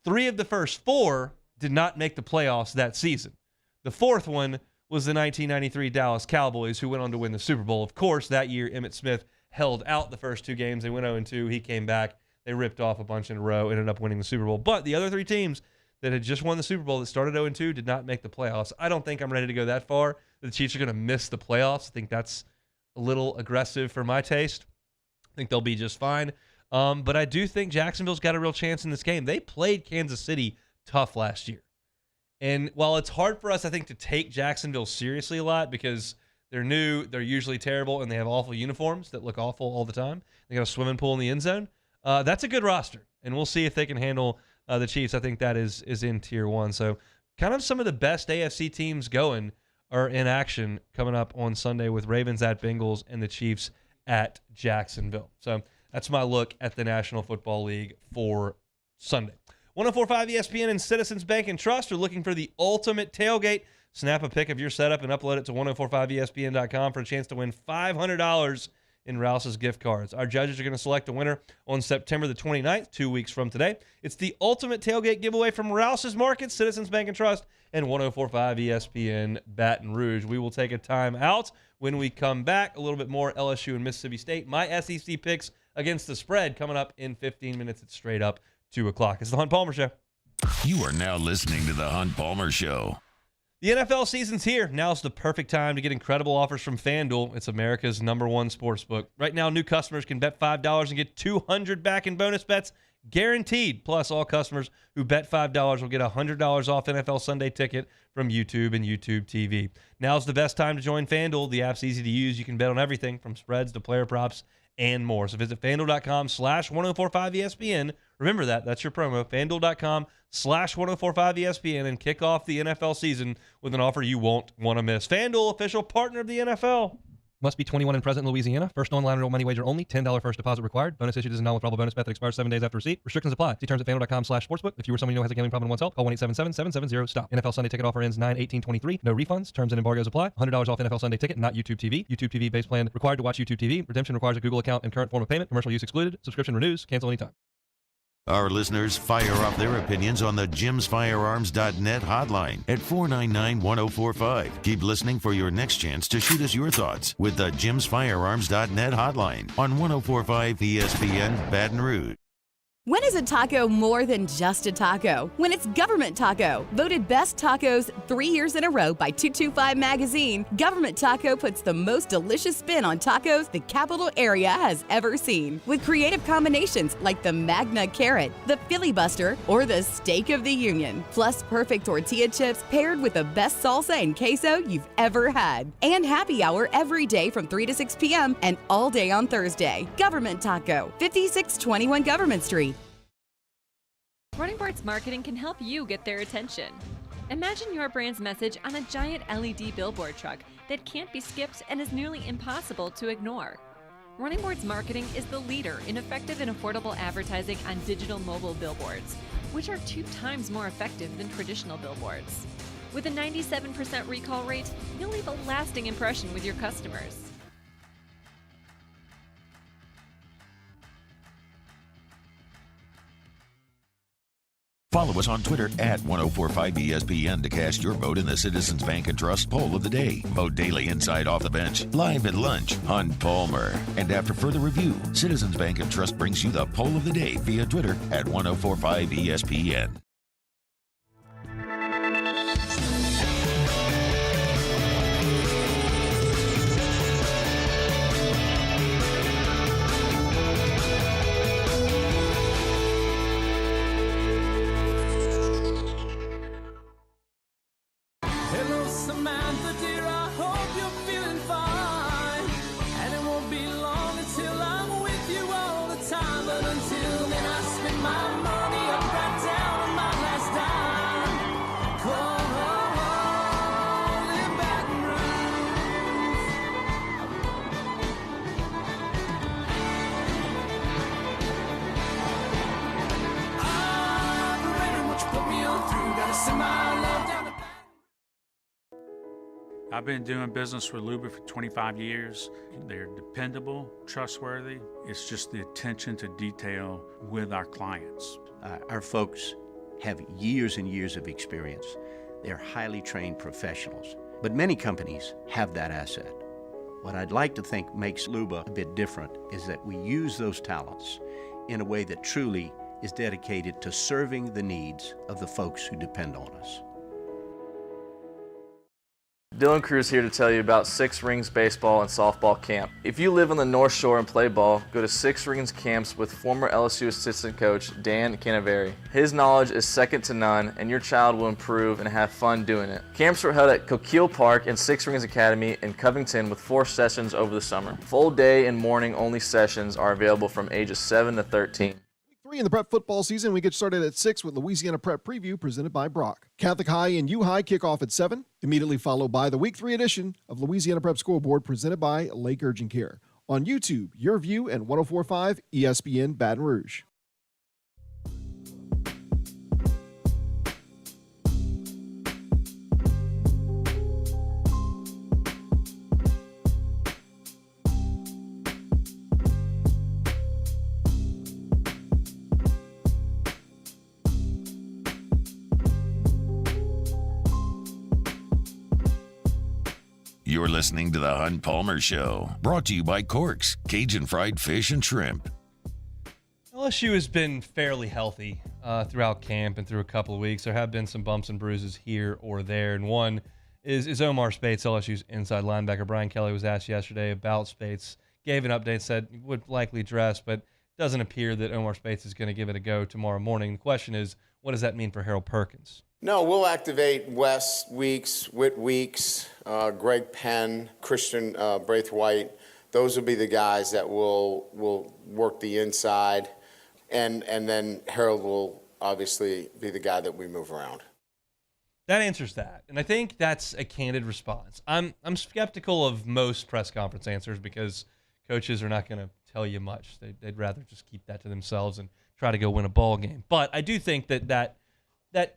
3 of the first 4 did not make the playoffs that season. The 4th one was the 1993 Dallas Cowboys, who went on to win the Super Bowl. Of course, that year, Emmitt Smith held out the first 2 games. They went 0-2. He came back. They ripped off a bunch in a row, ended up winning the Super Bowl. But the other 3 teams that had just won the Super Bowl that started 0-2 did not make the playoffs. I don't think I'm ready to go that far. The Chiefs are going to miss the playoffs. I think that's a little aggressive for my taste. I think they'll be just fine. But I do think Jacksonville's got a real chance in this game. They played Kansas City tough last year. And while it's hard for us, I think, to take Jacksonville seriously a lot because they're new, they're usually terrible, and they have awful uniforms that look awful all the time. They got a swimming pool in the end zone. That's a good roster, and we'll see if they can handle the Chiefs. I think that is in Tier 1. So kind of some of the best AFC teams going are in action coming up on Sunday with Ravens at Bengals and the Chiefs at Jacksonville. So that's my look at the National Football League for Sunday. 104.5 ESPN and Citizens Bank and Trust are looking for the ultimate tailgate. Snap a pic of your setup and upload it to 104.5ESPN.com for a chance to win $500 in Rouse's gift cards. Our judges are going to select a winner on September the 29th, 2 weeks from today. It's the ultimate tailgate giveaway from Rouse's Market, Citizens Bank and Trust, and 104.5 ESPN Baton Rouge. We will take a time out. When we come back, a little bit more LSU and Mississippi State. My SEC picks against the spread coming up in 15 minutes. It's straight up 2 o'clock. It's the Hunt Palmer Show. You are now listening to the Hunt Palmer Show. The NFL season's here. Now's the perfect time to get incredible offers from FanDuel. It's America's #1 sportsbook. Right now, new customers can bet $5 and get $200 back in bonus bets, guaranteed. Plus, all customers who bet $5 will get $100 off NFL Sunday Ticket from YouTube and YouTube TV. Now's the best time to join FanDuel. The app's easy to use. You can bet on everything from spreads to player props and more. So visit FanDuel.com/1045ESPN. Remember that's your promo, FanDuel.com/1045ESPN, and kick off the NFL season with an offer you won't want to miss. FanDuel, official partner of the NFL. Must be 21 and present in Louisiana. First online real money wager only. $10 first deposit required. Bonus issued as a non-withdrawable bonus bet that expires 7 days after receipt. Restrictions apply. See terms at FanDuel.com/sportsbook. If you or someone you know has a gambling problem and wants help, call 1-877-770-STOP. NFL Sunday Ticket offer ends 9/18/23. No refunds. Terms and embargoes apply. $100 off NFL Sunday Ticket, not YouTube TV. YouTube TV base plan required to watch YouTube TV. Redemption requires a Google account and current form of payment. Commercial use excluded. Subscription renews. Cancel anytime. Our listeners fire off their opinions on the jimsfirearms.net hotline at 499-1045. Keep listening for your next chance to shoot us your thoughts with the jimsfirearms.net hotline on 104.5 ESPN Baton Rouge. When is a taco more than just a taco? When it's Government Taco. Voted best tacos 3 years in a row by 225 Magazine, Government Taco puts the most delicious spin on tacos the capital area has ever seen. With creative combinations like the Magna Carrot, the Filibuster, or the Steak of the Union. Plus perfect tortilla chips paired with the best salsa and queso you've ever had. And happy hour every day from 3 to 6 p.m. and all day on Thursday. Government Taco, 5621 Government Street. Running Boards Marketing can help you get their attention. Imagine your brand's message on a giant LED billboard truck that can't be skipped and is nearly impossible to ignore. Running Boards Marketing is the leader in effective and affordable advertising on digital mobile billboards, which are 2 times more effective than traditional billboards. With a 97% recall rate, you'll leave a lasting impression with your customers. Follow us on Twitter at 1045ESPN to cast your vote in the Citizens Bank and Trust poll of the day. Vote daily inside Off the Bench, live at lunch, Hunt Palmer. And after further review, Citizens Bank and Trust brings you the poll of the day via Twitter at 1045ESPN. I've been doing business with Luba for 25 years. They're dependable, trustworthy. It's just the attention to detail with our clients. Our folks have years and years of experience. They're highly trained professionals, but many companies have that asset. What I'd like to think makes Luba a bit different is that we use those talents in a way that truly is dedicated to serving the needs of the folks who depend on us. Dylan Cruz here to tell you about Six Rings Baseball and Softball Camp. If you live on the North Shore and play ball, go to Six Rings Camps with former LSU assistant coach Dan Canaveri. His knowledge is second to none, and your child will improve and have fun doing it. Camps were held at Coquille Park and Six Rings Academy in Covington with 4 sessions over the summer. Full day and morning only sessions are available from ages 7 to 13. In the prep football season, we get started at 6 with Louisiana Prep Preview presented by Brock. Catholic High and U High kick off at 7, immediately followed by the Week 3 edition of Louisiana Prep Scoreboard presented by Lake Urgent Care. On YouTube, Your View and 104.5 ESPN Baton Rouge. You're listening to the Hunt Palmer Show, brought to you by Corks, Cajun Fried Fish and Shrimp. LSU has been fairly healthy throughout camp and through a couple of weeks. There have been some bumps and bruises here or there, and one is Omar Spates, LSU's inside linebacker. Brian Kelly was asked yesterday about Spates, gave an update, said he would likely dress, but doesn't appear that Omar Spates is going to give it a go tomorrow morning. The question is, what does that mean for Harold Perkins? No, we'll activate Wes Weeks, Whit Weeks, Greg Penn, Christian Braithwaite. Those will be the guys that will work the inside, and then Harold will obviously be the guy that we move around. That answers that, and I think that's a candid response. I'm skeptical of most press conference answers because coaches are not going to tell you much. They'd rather just keep that to themselves and try to go win a ball game. But I do think that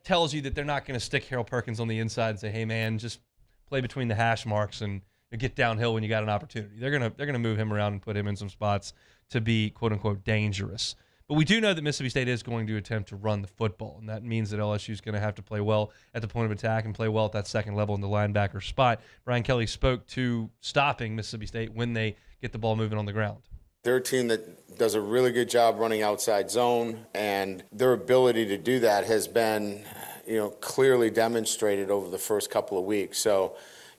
tells you that they're not going to stick Harold Perkins on the inside and say, "Hey, man, just play between the hash marks and get downhill when you got an opportunity." They're gonna move him around and put him in some spots to be quote unquote dangerous. But we do know that Mississippi State is going to attempt to run the football, and that means that LSU is going to have to play well at the point of attack and play well at that second level in the linebacker spot. Brian Kelly spoke to stopping Mississippi State when they get the ball moving on the ground. They're a team that does a really good job running outside zone, and their ability to do that has been, clearly demonstrated over the first couple of weeks. So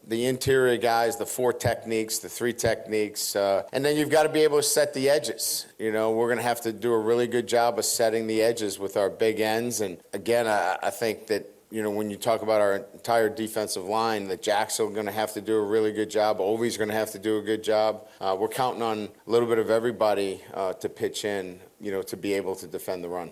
the interior guys, the 4 techniques, the 3 techniques, and then you've got to be able to set the edges. We're going to have to do a really good job of setting the edges with our big ends. And again, I think that, when you talk about our entire defensive line, that Jackson's going to have to do a really good job. Ovi's going to have to do a good job. We're counting on a little bit of everybody to pitch in, to be able to defend the run.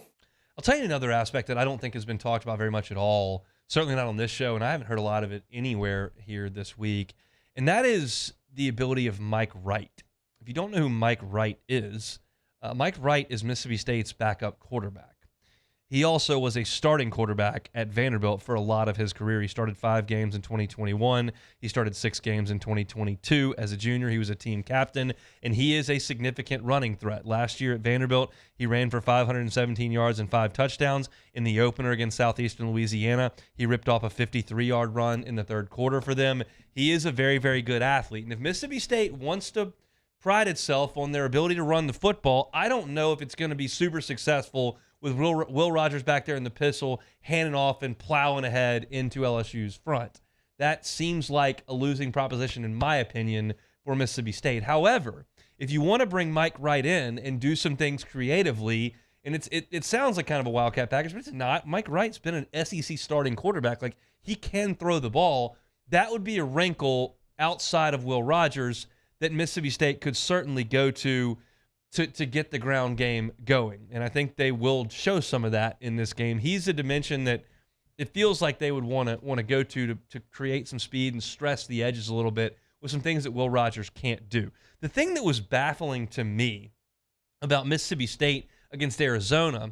I'll tell you another aspect that I don't think has been talked about very much at all, certainly not on this show, and I haven't heard a lot of it anywhere here this week, and that is the ability of Mike Wright. If you don't know who Mike Wright is Mississippi State's backup quarterback. He also was a starting quarterback at Vanderbilt for a lot of his career. He started 5 games in 2021. He started 6 games in 2022. As a junior, he was a team captain, and he is a significant running threat. Last year at Vanderbilt, he ran for 517 yards and 5 touchdowns. In the opener against Southeastern Louisiana, he ripped off a 53-yard run in the third quarter for them. He is a very, very good athlete. And if Mississippi State wants to pride itself on their ability to run the football, I don't know if it's going to be super successful with Will Rogers back there in the pistol, handing off and plowing ahead into LSU's front. That seems like a losing proposition, in my opinion, for Mississippi State. However, if you want to bring Mike Wright in and do some things creatively, and it sounds like kind of a Wildcat package, but it's not. Mike Wright's been an SEC starting quarterback. Like, he can throw the ball. That would be a wrinkle outside of Will Rogers that Mississippi State could certainly go to get the ground game going. And I think they will show some of that in this game. He's a dimension that it feels like they would want to go to create some speed and stress the edges a little bit with some things that Will Rogers can't do. The thing that was baffling to me about Mississippi State against Arizona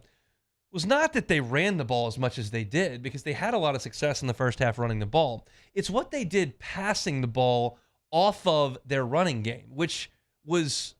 was not that they ran the ball as much as they did, because they had a lot of success in the first half running the ball. It's what they did passing the ball off of their running game, which was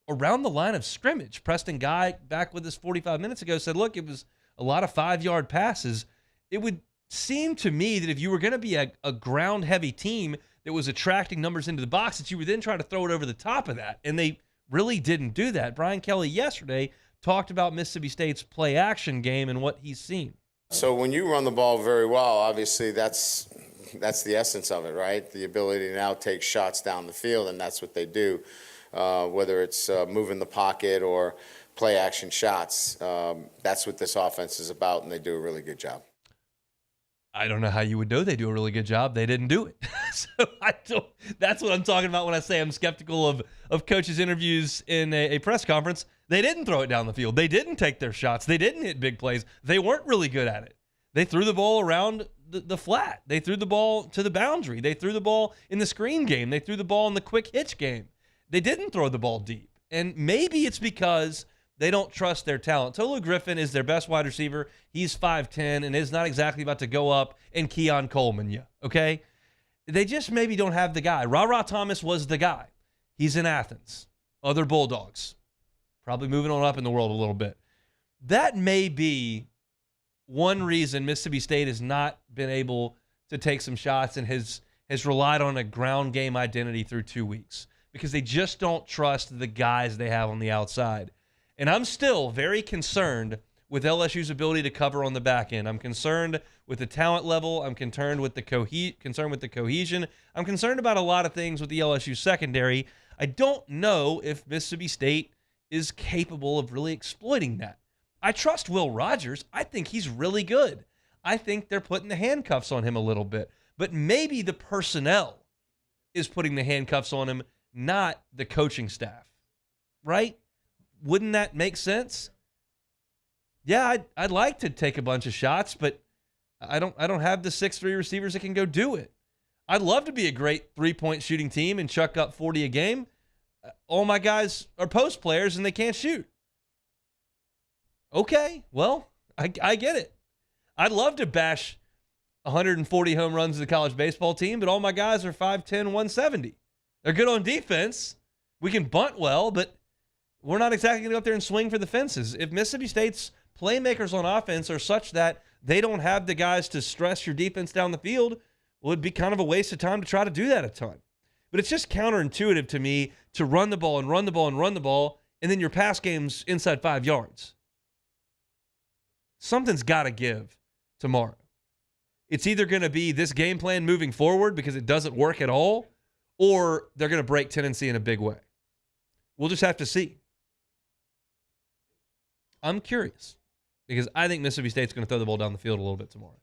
around the line of scrimmage. Preston Guy, back with us 45 minutes ago, said, look, it was a lot of 5-yard passes. It would seem to me that if you were going to be a ground-heavy team that was attracting numbers into the box, that you would then try to throw it over the top of that. And they really didn't do that. Brian Kelly yesterday talked about Mississippi State's play-action game and what he's seen. So when you run the ball very well, obviously that's the essence of it, right? The ability to now take shots down the field, and that's what they do. Whether it's moving the pocket or play action shots, that's what this offense is about, and they do a really good job. I don't know how you would know they do a really good job. They didn't do it. So that's what I'm talking about when I say I'm skeptical of coaches' interviews in a press conference. They didn't throw it down the field. They didn't take their shots. They didn't hit big plays. They weren't really good at it. They threw the ball around the flat. They threw the ball to the boundary. They threw the ball in the screen game. They threw the ball in the quick hitch game. They didn't throw the ball deep. And maybe it's because they don't trust their talent. Tolu Griffin is their best wide receiver. He's 5'10", and is not exactly about to go up and Keon Coleman you, okay? They just maybe don't have the guy. Ra Thomas was the guy. He's in Athens. Other Bulldogs. Probably moving on up in the world a little bit. That may be one reason Mississippi State has not been able to take some shots and has relied on a ground game identity through 2 weeks, because they just don't trust the guys they have on the outside. And I'm still very concerned with LSU's ability to cover on the back end. I'm concerned with the talent level. I'm concerned with the cohesion. I'm concerned about a lot of things with the LSU secondary. I don't know if Mississippi State is capable of really exploiting that. I trust Will Rogers. I think he's really good. I think they're putting the handcuffs on him a little bit. But maybe the personnel is putting the handcuffs on him, not the coaching staff. Right? Wouldn't that make sense? Yeah, I'd like to take a bunch of shots, but I don't have the 6'3" receivers that can go do it. I'd love to be a great three-point shooting team and chuck up 40 a game. All my guys are post players and they can't shoot. Okay, well, I get it. I'd love to bash 140 home runs of the college baseball team, but all my guys are 5'10", 170. They're good on defense. We can bunt well, but we're not exactly going to go up there and swing for the fences. If Mississippi State's playmakers on offense are such that they don't have the guys to stress your defense down the field, well, it'd be kind of a waste of time to try to do that a ton. But it's just counterintuitive to me to run the ball and run the ball and run the ball, and then your pass game's inside 5 yards. Something's got to give tomorrow. It's either going to be this game plan moving forward because it doesn't work at all, or they're going to break Tennessee in a big way. We'll just have to see. I'm curious because I think Mississippi State's going to throw the ball down the field a little bit tomorrow.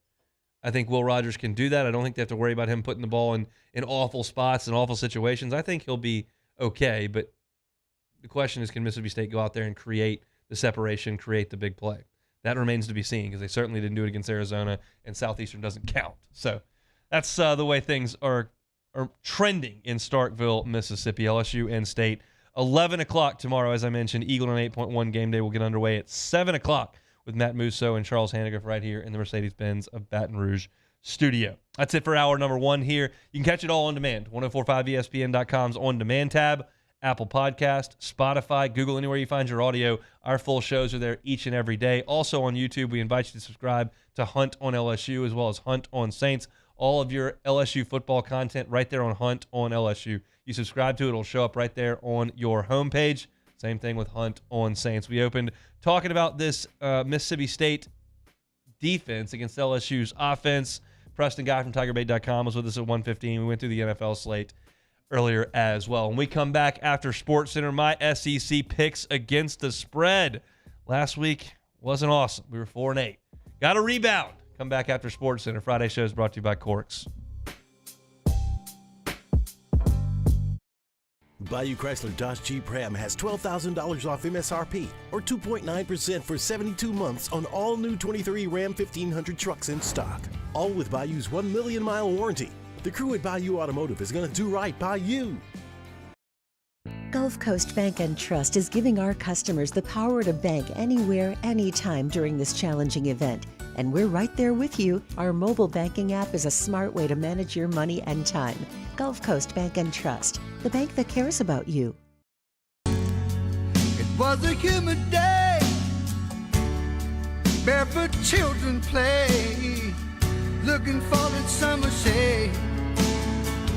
I think Will Rogers can do that. I don't think they have to worry about him putting the ball in awful spots and awful situations. I think he'll be okay, but the question is, can Mississippi State go out there and create the separation, create the big play? That remains to be seen because they certainly didn't do it against Arizona, and Southeastern doesn't count. So that's the way things are trending in Starkville, Mississippi. LSU and State. 11 o'clock tomorrow, as I mentioned. Eagle and 8.1 game day will get underway at 7 o'clock with Matt Musso and Charles Hannigan right here in the Mercedes-Benz of Baton Rouge studio. That's it for hour number 1 here. You can catch it all on demand. 1045ESPN.com's on-demand tab, Apple Podcast, Spotify, Google, anywhere you find your audio. Our full shows are there each and every day. Also on YouTube, we invite you to subscribe to Hunt on LSU as well as Hunt on Saints. All of your LSU football content right there on Hunt on LSU. You subscribe to it, it'll show up right there on your homepage. Same thing with Hunt on Saints. We opened talking about this Mississippi State defense against LSU's offense. Preston Guy from TigerBait.com was with us at 1:15. We went through the NFL slate earlier as well. When we come back after SportsCenter, my SEC picks against the spread. Last week wasn't awesome. We were 4-8. Got a rebound. Come back after SportsCenter. Friday show is brought to you by Corks. Bayou Chrysler Dodge Jeep Ram has $12,000 off MSRP or 2.9% for 72 months on all new 23 Ram 1500 trucks in stock. All with Bayou's 1 million mile warranty. The crew at Bayou Automotive is going to do right by you. Gulf Coast Bank and Trust is giving our customers the power to bank anywhere, anytime during this challenging event. And we're right there with you. Our mobile banking app is a smart way to manage your money and time. Gulf Coast Bank and Trust, the bank that cares about you. It was a humid day, barefoot children play, looking for that summer shade,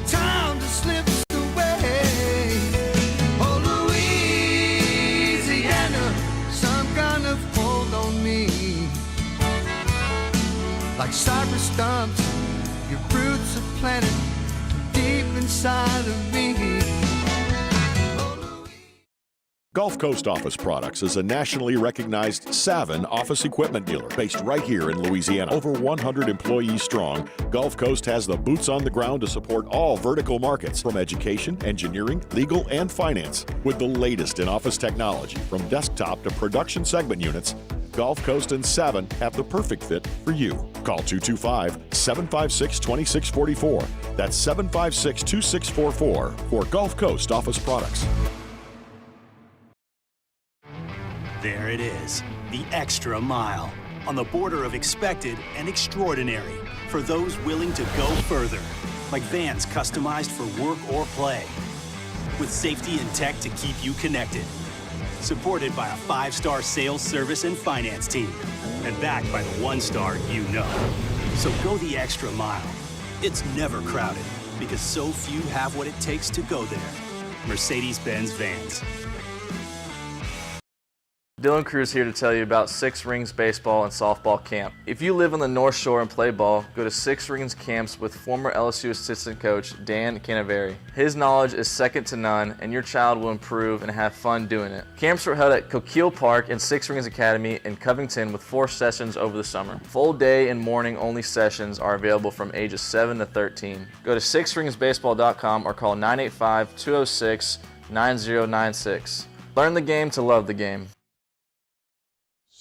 time to slip away. Oh, Louisiana, some kind of hold on me. Like cypress stumps, your roots are planted deep inside of me. Gulf Coast Office Products is a nationally recognized Savin office equipment dealer based right here in Louisiana. Over 100 employees strong, Gulf Coast has the boots on the ground to support all vertical markets from education, engineering, legal, and finance. With the latest in office technology from desktop to production segment units, Gulf Coast and Savin have the perfect fit for you. Call 225-756-2644. That's 756-2644 for Gulf Coast Office Products. There it is, the extra mile, on the border of expected and extraordinary, for those willing to go further, like vans customized for work or play, with safety and tech to keep you connected, supported by a 5-star sales, service, and finance team, and backed by the 1-star you know. So go the extra mile. It's never crowded, because so few have what it takes to go there. Mercedes-Benz Vans. Dylan Cruz here to tell you about Six Rings Baseball and Softball Camp. If you live on the North Shore and play ball, go to Six Rings Camps with former LSU assistant coach Dan Canaveri. His knowledge is second to none, and your child will improve and have fun doing it. Camps were held at Coquille Park and Six Rings Academy in Covington with 4 sessions over the summer. Full day and morning only sessions are available from ages 7 to 13. Go to sixringsbaseball.com or call 985-206-9096. Learn the game to love the game.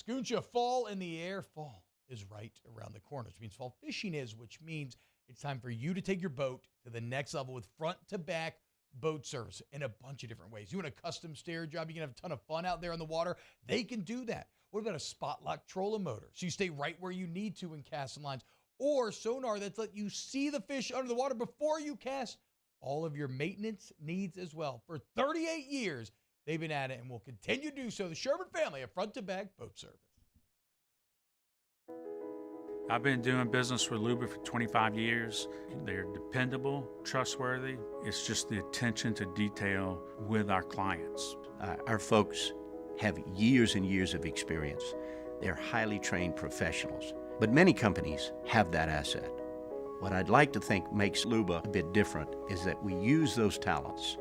Scooncha, fall in the air. Fall is right around the corner, which means fall fishing is, which means it's time for you to take your boat to the next level with front-to-back boat service in a bunch of different ways. You want a custom stair job, you can have a ton of fun out there on the water. They can do that. What about a spot lock trolling motor? So you stay right where you need to in casting lines, or sonar that's let you see the fish under the water before you cast. All of your maintenance needs as well. For 38 years, they've been at it and will continue to do so. The Sherman family of front-to-back boat service. I've been doing business with Luba for 25 years. They're dependable, trustworthy. It's just the attention to detail with our clients. Our folks have years and years of experience. They're highly trained professionals. But many companies have that asset. What I'd like to think makes Luba a bit different is that we use those talents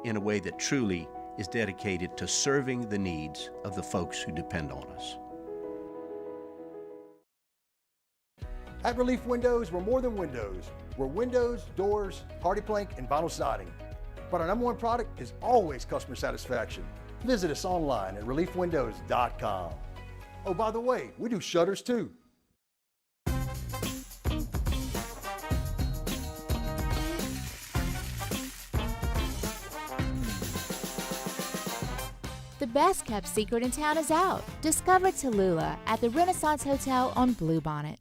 in a way that truly is dedicated to serving the needs of the folks who depend on us. At Relief Windows, we're more than windows. We're windows, doors, party plank, and vinyl siding. But our #1 product is always customer satisfaction. Visit us online at reliefwindows.com. Oh, by the way, we do shutters too. The best kept secret in town is out. Discover Tallulah at the Renaissance Hotel on Bluebonnet.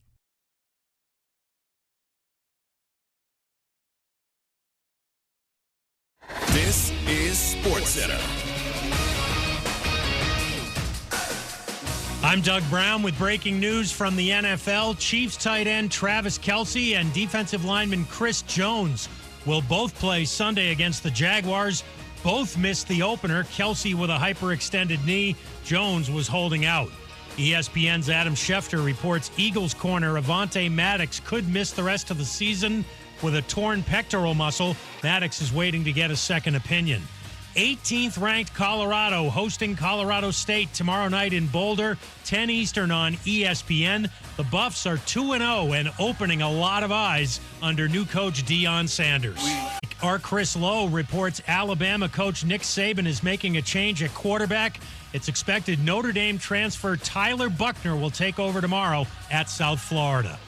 This is SportsCenter. I'm Doug Brown with breaking news from the NFL. Chiefs tight end Travis Kelce and defensive lineman Chris Jones will both play Sunday against the Jaguars. Both missed the opener. Kelce with a hyperextended knee. Jones was holding out. ESPN's Adam Schefter reports Eagles corner Avonte Maddox could miss the rest of the season with a torn pectoral muscle. Maddox is waiting to get a second opinion. 18th ranked Colorado hosting Colorado State tomorrow night in Boulder, 10 Eastern on ESPN. The Buffs are 2-0 and opening a lot of eyes under new coach Deion Sanders. Our Chris Lowe reports Alabama coach Nick Saban is making a change at quarterback. It's expected Notre Dame transfer Tyler Buckner will take over tomorrow at South Florida.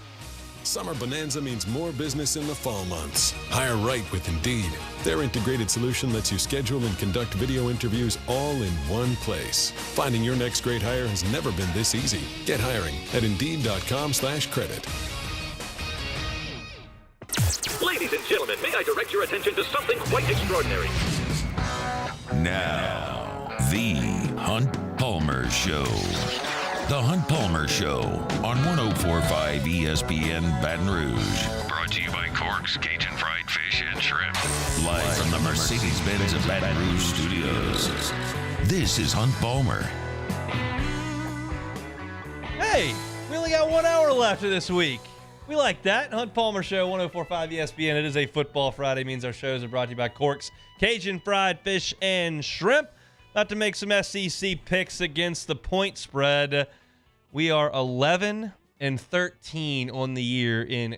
Summer Bonanza means more business in the fall months. Hire right with Indeed. Their integrated solution lets you schedule and conduct video interviews all in one place. Finding your next great hire has never been this easy. Get hiring at Indeed.com/credit. Ladies and gentlemen, may I direct your attention to something quite extraordinary? Now, the Hunt Palmer Show. The Hunt Palmer Show on 104.5 ESPN Baton Rouge. Brought to you by Cork's Cajun Fried Fish and Shrimp. Live from the Mercedes-Benz of Baton Rouge Studios. This is Hunt Palmer. Hey, we only got 1 hour left of this week. We like that. Hunt Palmer Show, 104.5 ESPN. It is a football Friday. Means our shows are brought to you by Cork's Cajun Fried Fish and Shrimp. About to make some SEC picks against the point spread. We are 11-13 on the year in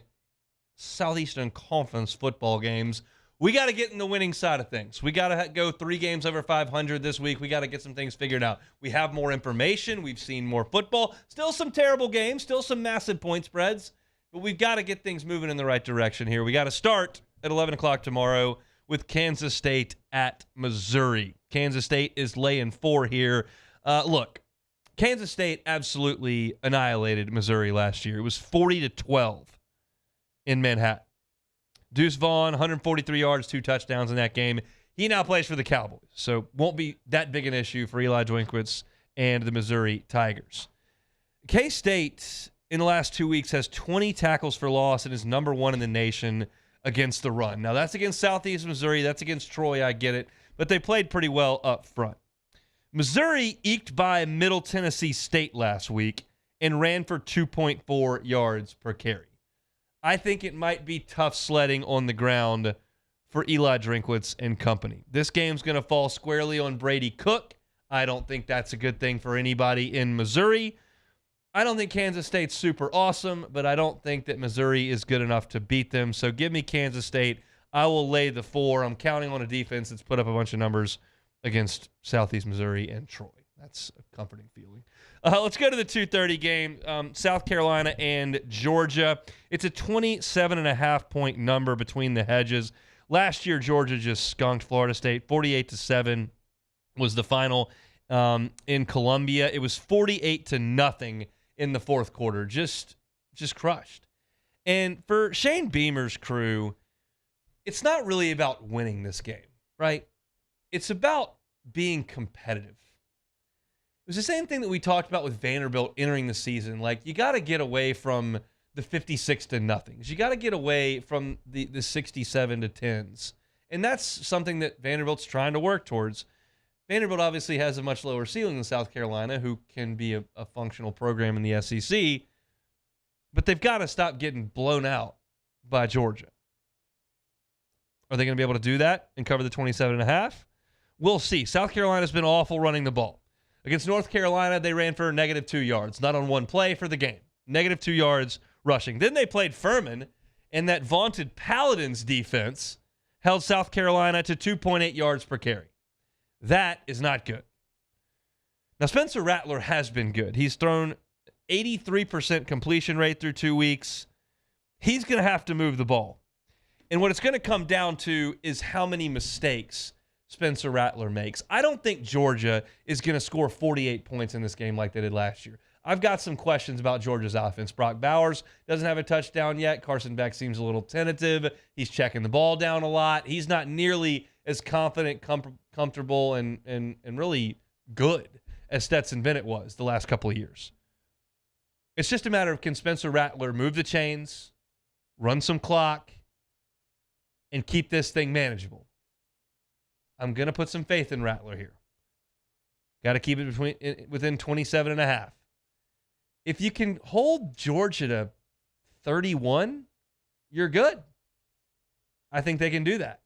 Southeastern Conference football games. We got to get in the winning side of things. We got to go 3 games over 500 this week. We got to get some things figured out. We have more information. We've seen more football. Still some terrible games. Still some massive point spreads. But we've got to get things moving in the right direction here. We got to start at 11 o'clock tomorrow with Kansas State at Missouri. Kansas State is laying 4 here. Look, Kansas State absolutely annihilated Missouri last year. It was 40-12 in Manhattan. Deuce Vaughn, 143 yards, 2 touchdowns in that game. He now plays for the Cowboys, so won't be that big an issue for Eli Drinkwitz and the Missouri Tigers. K-State, in the last 2 weeks, has 20 tackles for loss and is number 1 in the nation against the run. Now, that's against Southeast Missouri. That's against Troy, I get it. But they played pretty well up front. Missouri eked by Middle Tennessee State last week and ran for 2.4 yards per carry. I think it might be tough sledding on the ground for Eli Drinkwitz and company. This game's going to fall squarely on Brady Cook. I don't think that's a good thing for anybody in Missouri. I don't think Kansas State's super awesome, but I don't think that Missouri is good enough to beat them. So give me Kansas State. I will lay the 4. I'm counting on a defense that's put up a bunch of numbers against Southeast Missouri and Troy. That's a comforting feeling. Let's go to the 2:30 game, South Carolina and Georgia. It's a 27.5-point number between the hedges. Last year, Georgia just skunked Florida State. 48-7 was the final in Columbia. It was 48-0 in the fourth quarter. Just crushed. And for Shane Beamer's crew, it's not really about winning this game, right? It's about being competitive. It was the same thing that we talked about with Vanderbilt entering the season. Like, you got to get away from the 56-0. You got to get away from the 67-10s. And that's something that Vanderbilt's trying to work towards. Vanderbilt obviously has a much lower ceiling than South Carolina, who can be a functional program in the SEC. But they've got to stop getting blown out by Georgia. Are they going to be able to do that and cover the 27.5? We'll see. South Carolina's been awful running the ball. Against North Carolina, they ran for -2 yards, not on one play for the game. -2 yards rushing. Then they played Furman, and that vaunted Paladins defense held South Carolina to 2.8 yards per carry. That is not good. Now, Spencer Rattler has been good. He's thrown 83% completion rate through 2 weeks. He's going to have to move the ball. And what it's going to come down to is how many mistakes Spencer Rattler makes. I don't think Georgia is going to score 48 points in this game like they did last year. I've got some questions about Georgia's offense. Brock Bowers doesn't have a touchdown yet. Carson Beck seems a little tentative. He's checking the ball down a lot. He's not nearly as confident, comfortable, and really good as Stetson Bennett was the last couple of years. It's just a matter of, can Spencer Rattler move the chains, run some clock, and keep this thing manageable? I'm going to put some faith in Rattler here. Got to keep it within 27.5. If you can hold Georgia to 31, you're good. I think they can do that.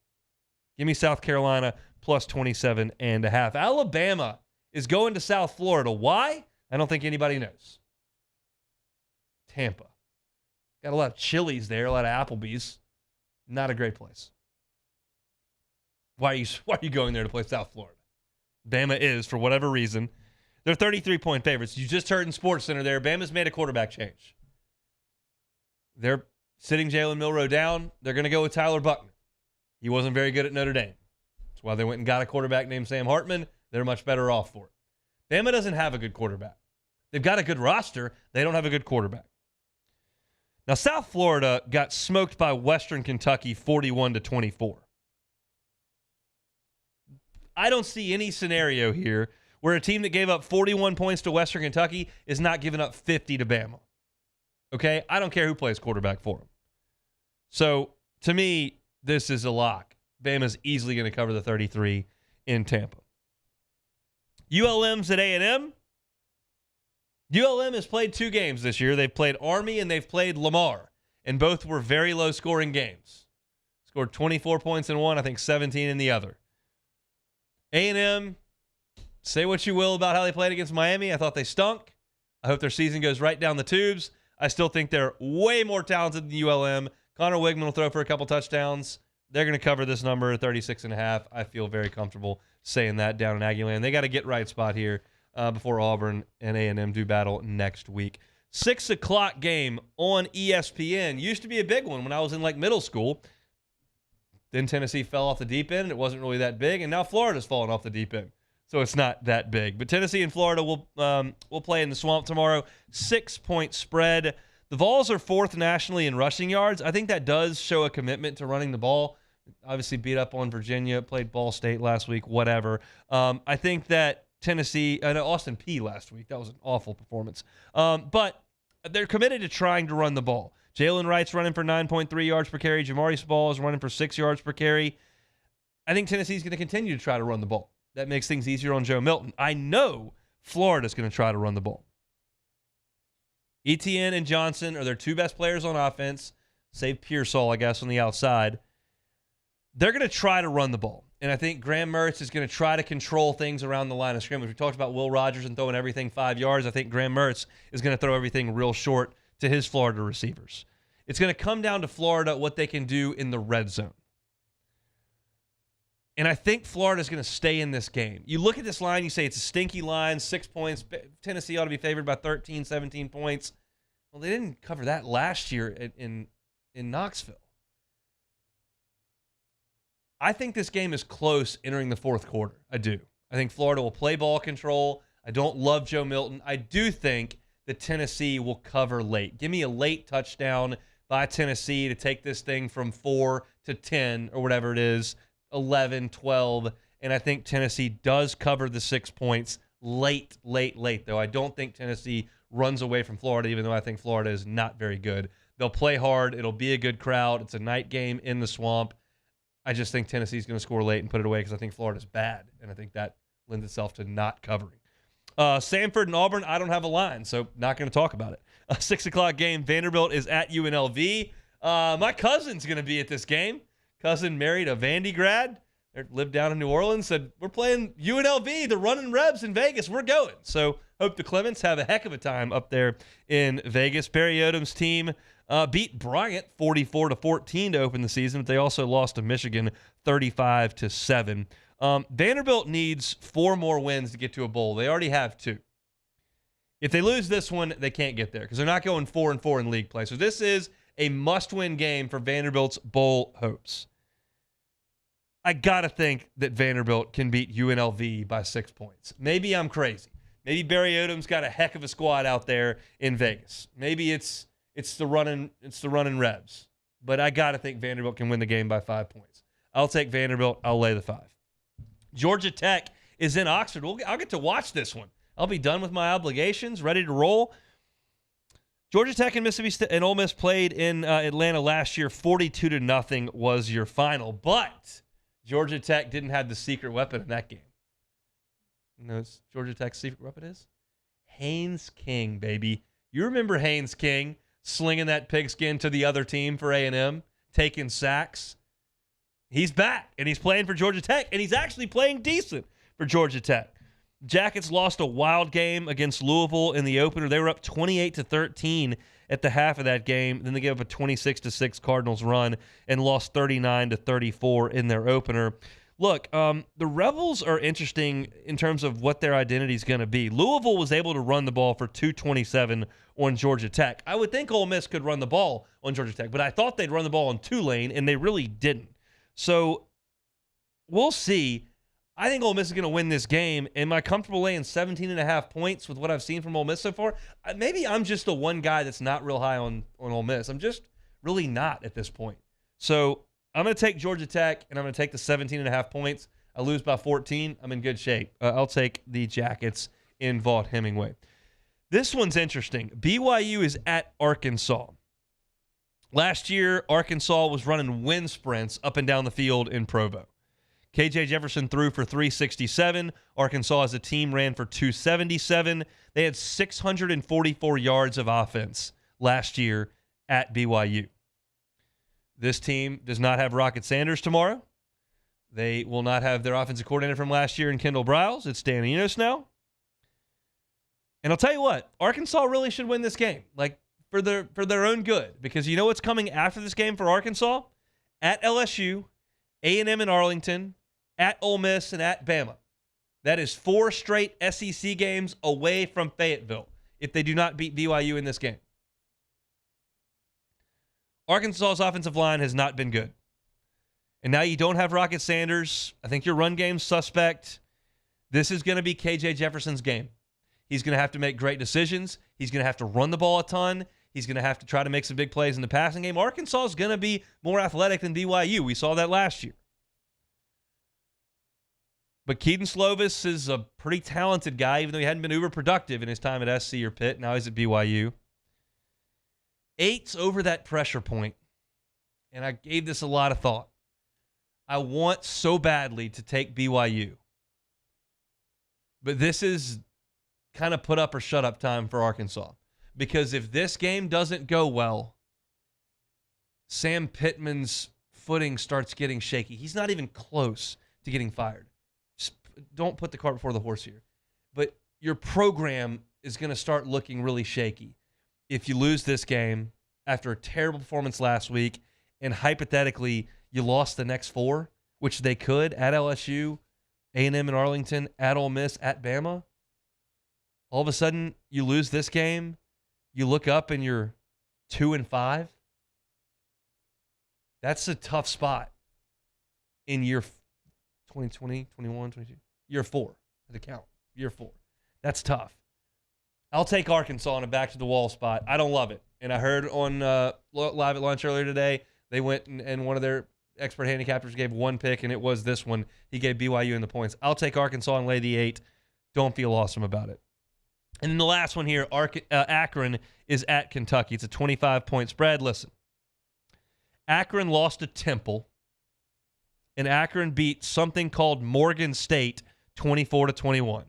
Give me South Carolina plus 27.5. Alabama is going to South Florida. Why? I don't think anybody knows. Tampa. Got a lot of Chili's there, a lot of Applebee's. Not a great place. Why are you going there to play South Florida? Bama is, for whatever reason. They're 33-point favorites. You just heard in SportsCenter there, Bama's made a quarterback change. They're sitting Jalen Milroe down. They're going to go with Tyler Buckner. He wasn't very good at Notre Dame. That's why they went and got a quarterback named Sam Hartman. They're much better off for it. Bama doesn't have a good quarterback. They've got a good roster. They don't have a good quarterback. Now, South Florida got smoked by Western Kentucky 41-24. I don't see any scenario here where a team that gave up 41 points to Western Kentucky is not giving up 50 to Bama. Okay? I don't care who plays quarterback for them. So, to me, this is a lock. Bama's easily going to cover the 33 in Tampa. ULM's at A&M. ULM has played 2 games this year. They've played Army and they've played Lamar, and both were very low-scoring games. Scored 24 points in one, I think 17 in the other. A&M, say what you will about how they played against Miami. I thought they stunk. I hope their season goes right down the tubes. I still think they're way more talented than ULM. Connor Wigman will throw for a couple touchdowns. They're going to cover this number, 36.5. I feel very comfortable saying that down in Aggieland. They got a get-right spot here before Auburn and A&M do battle next week. 6 o'clock game on ESPN. Used to be a big one when I was in middle school. Then Tennessee fell off the deep end. It wasn't really that big. And now Florida's fallen off the deep end. So it's not that big. But Tennessee and Florida will play in the Swamp tomorrow. 6-point spread. The Vols are 4th nationally in rushing yards. I think that does show a commitment to running the ball. Obviously beat up on Virginia, played Ball State last week, whatever. I think that Tennessee, Austin Peay last week, that was an awful performance. But they're committed to trying to run the ball. Jalen Wright's running for 9.3 yards per carry. Jamari Spall is running for 6 yards per carry. I think Tennessee's going to continue to try to run the ball. That makes things easier on Joe Milton. I know Florida's going to try to run the ball. Etienne and Johnson are their 2 best players on offense, save Pearsall, I guess, on the outside. They're going to try to run the ball. And I think Graham Mertz is going to try to control things around the line of scrimmage. We talked about Will Rogers and throwing everything 5 yards. I think Graham Mertz is going to throw everything real short to his Florida receivers. It's going to come down to Florida, what they can do in the red zone. And I think Florida's going to stay in this game. You look at this line, you say it's a stinky line, 6 points. Tennessee ought to be favored by 13, 17 points. Well, they didn't cover that last year in Knoxville. I think this game is close entering the 4th quarter. I do. I think Florida will play ball control. I don't love Joe Milton. I do think that Tennessee will cover late. Give me a late touchdown by Tennessee to take this thing from 4 to 10 or whatever it is, 11, 12. And I think Tennessee does cover the 6 points late, though. I don't think Tennessee runs away from Florida, even though I think Florida is not very good. They'll play hard. It'll be a good crowd. It's a night game in the Swamp. I just think Tennessee's going to score late and put it away because I think Florida's bad, and I think that lends itself to not covering. Samford and Auburn, I don't have a line, so not going to talk about it. A 6 o'clock game, Vanderbilt is at UNLV. My cousin's going to be at this game. Cousin married a Vandy grad. They lived down in New Orleans, said, we're playing UNLV, the Running Rebs in Vegas. We're going. So hope the Clements have a heck of a time up there in Vegas. Barry Odom's team beat Bryant 44-14 to open the season, but they also lost to Michigan 35-7. Vanderbilt needs 4 more wins to get to a bowl. They already have 2. If they lose this one, they can't get there because they're not going 4-4 in league play. So this is a must-win game for Vanderbilt's bowl hopes. I got to think that Vanderbilt can beat UNLV by 6 points. Maybe I'm crazy. Maybe Barry Odom's got a heck of a squad out there in Vegas. Maybe it's the running Rebs. But I got to think Vanderbilt can win the game by 5 points. I'll take Vanderbilt. I'll lay the 5. Georgia Tech is in Oxford. I'll get to watch this one. I'll be done with my obligations, ready to roll. Georgia Tech and Mississippi State and Ole Miss played in Atlanta last year. 42-0 was your final. But Georgia Tech didn't have the secret weapon in that game. You know what Georgia Tech's secret weapon is? Haynes King, baby. You remember Haynes King slinging that pigskin to the other team for A&M, taking sacks? He's back, and he's playing for Georgia Tech, and he's actually playing decent for Georgia Tech. Jackets lost a wild game against Louisville in the opener. They were up 28-13 at the half of that game. Then they gave up a 26-6 Cardinals run and lost 39-34 in their opener. Look, the Rebels are interesting in terms of what their identity is going to be. Louisville was able to run the ball for 227 on Georgia Tech. I would think Ole Miss could run the ball on Georgia Tech, but I thought they'd run the ball on Tulane, and they really didn't. So we'll see. I think Ole Miss is going to win this game. Am I comfortable laying 17.5 points with what I've seen from Ole Miss so far? Maybe I'm just the one guy that's not real high on Ole Miss. I'm just really not at this point. So I'm going to take Georgia Tech, and I'm going to take the 17.5 points. I lose by 14. I'm in good shape. I'll take the Jackets in Vaught-Hemingway. This one's interesting. BYU is at Arkansas. Last year, Arkansas was running wind sprints up and down the field in Provo. KJ Jefferson threw for 367. Arkansas as a team ran for 277. They had 644 yards of offense last year at BYU. This team does not have Rocket Sanders tomorrow. They will not have their offensive coordinator from last year in Kendall Briles. It's Dan Enos now. And I'll tell you what, Arkansas really should win this game, like for their own good, because you know what's coming after this game for Arkansas? At LSU, A&M in Arlington, at Ole Miss, and at Bama. That is 4 straight SEC games away from Fayetteville if they do not beat BYU in this game. Arkansas's offensive line has not been good. And now you don't have Rocket Sanders. I think your run game's suspect. This is going to be KJ Jefferson's game. He's going to have to make great decisions. He's going to have to run the ball a ton. He's going to have to try to make some big plays in the passing game. Arkansas is going to be more athletic than BYU. We saw that last year. But Keaton Slovis is a pretty talented guy, even though he hadn't been uber productive in his time at SC or Pitt. Now he's at BYU. 8's over that pressure point, and I gave this a lot of thought. I want so badly to take BYU. But this is kind of put up or shut up time for Arkansas. Because if this game doesn't go well, Sam Pittman's footing starts getting shaky. He's not even close to getting fired. Just don't put the cart before the horse here. But your program is going to start looking really shaky if you lose this game after a terrible performance last week, and hypothetically you lost the next 4, which they could at LSU, A&M in Arlington, at Ole Miss, at Bama. All of a sudden, you lose this game, you look up and you're 2-5. That's a tough spot in year 2020, 21, 22. Year 4, at the count. Year 4. That's tough. I'll take Arkansas on a back-to-the-wall spot. I don't love it. And I heard on Live at Lunch earlier today, they went and one of their expert handicappers gave one pick, and it was this one. He gave BYU in the points. I'll take Arkansas and lay the 8. Don't feel awesome about it. And then the last one here, Akron is at Kentucky. It's a 25-point spread. Listen, Akron lost to Temple, and Akron beat something called Morgan State 24-21.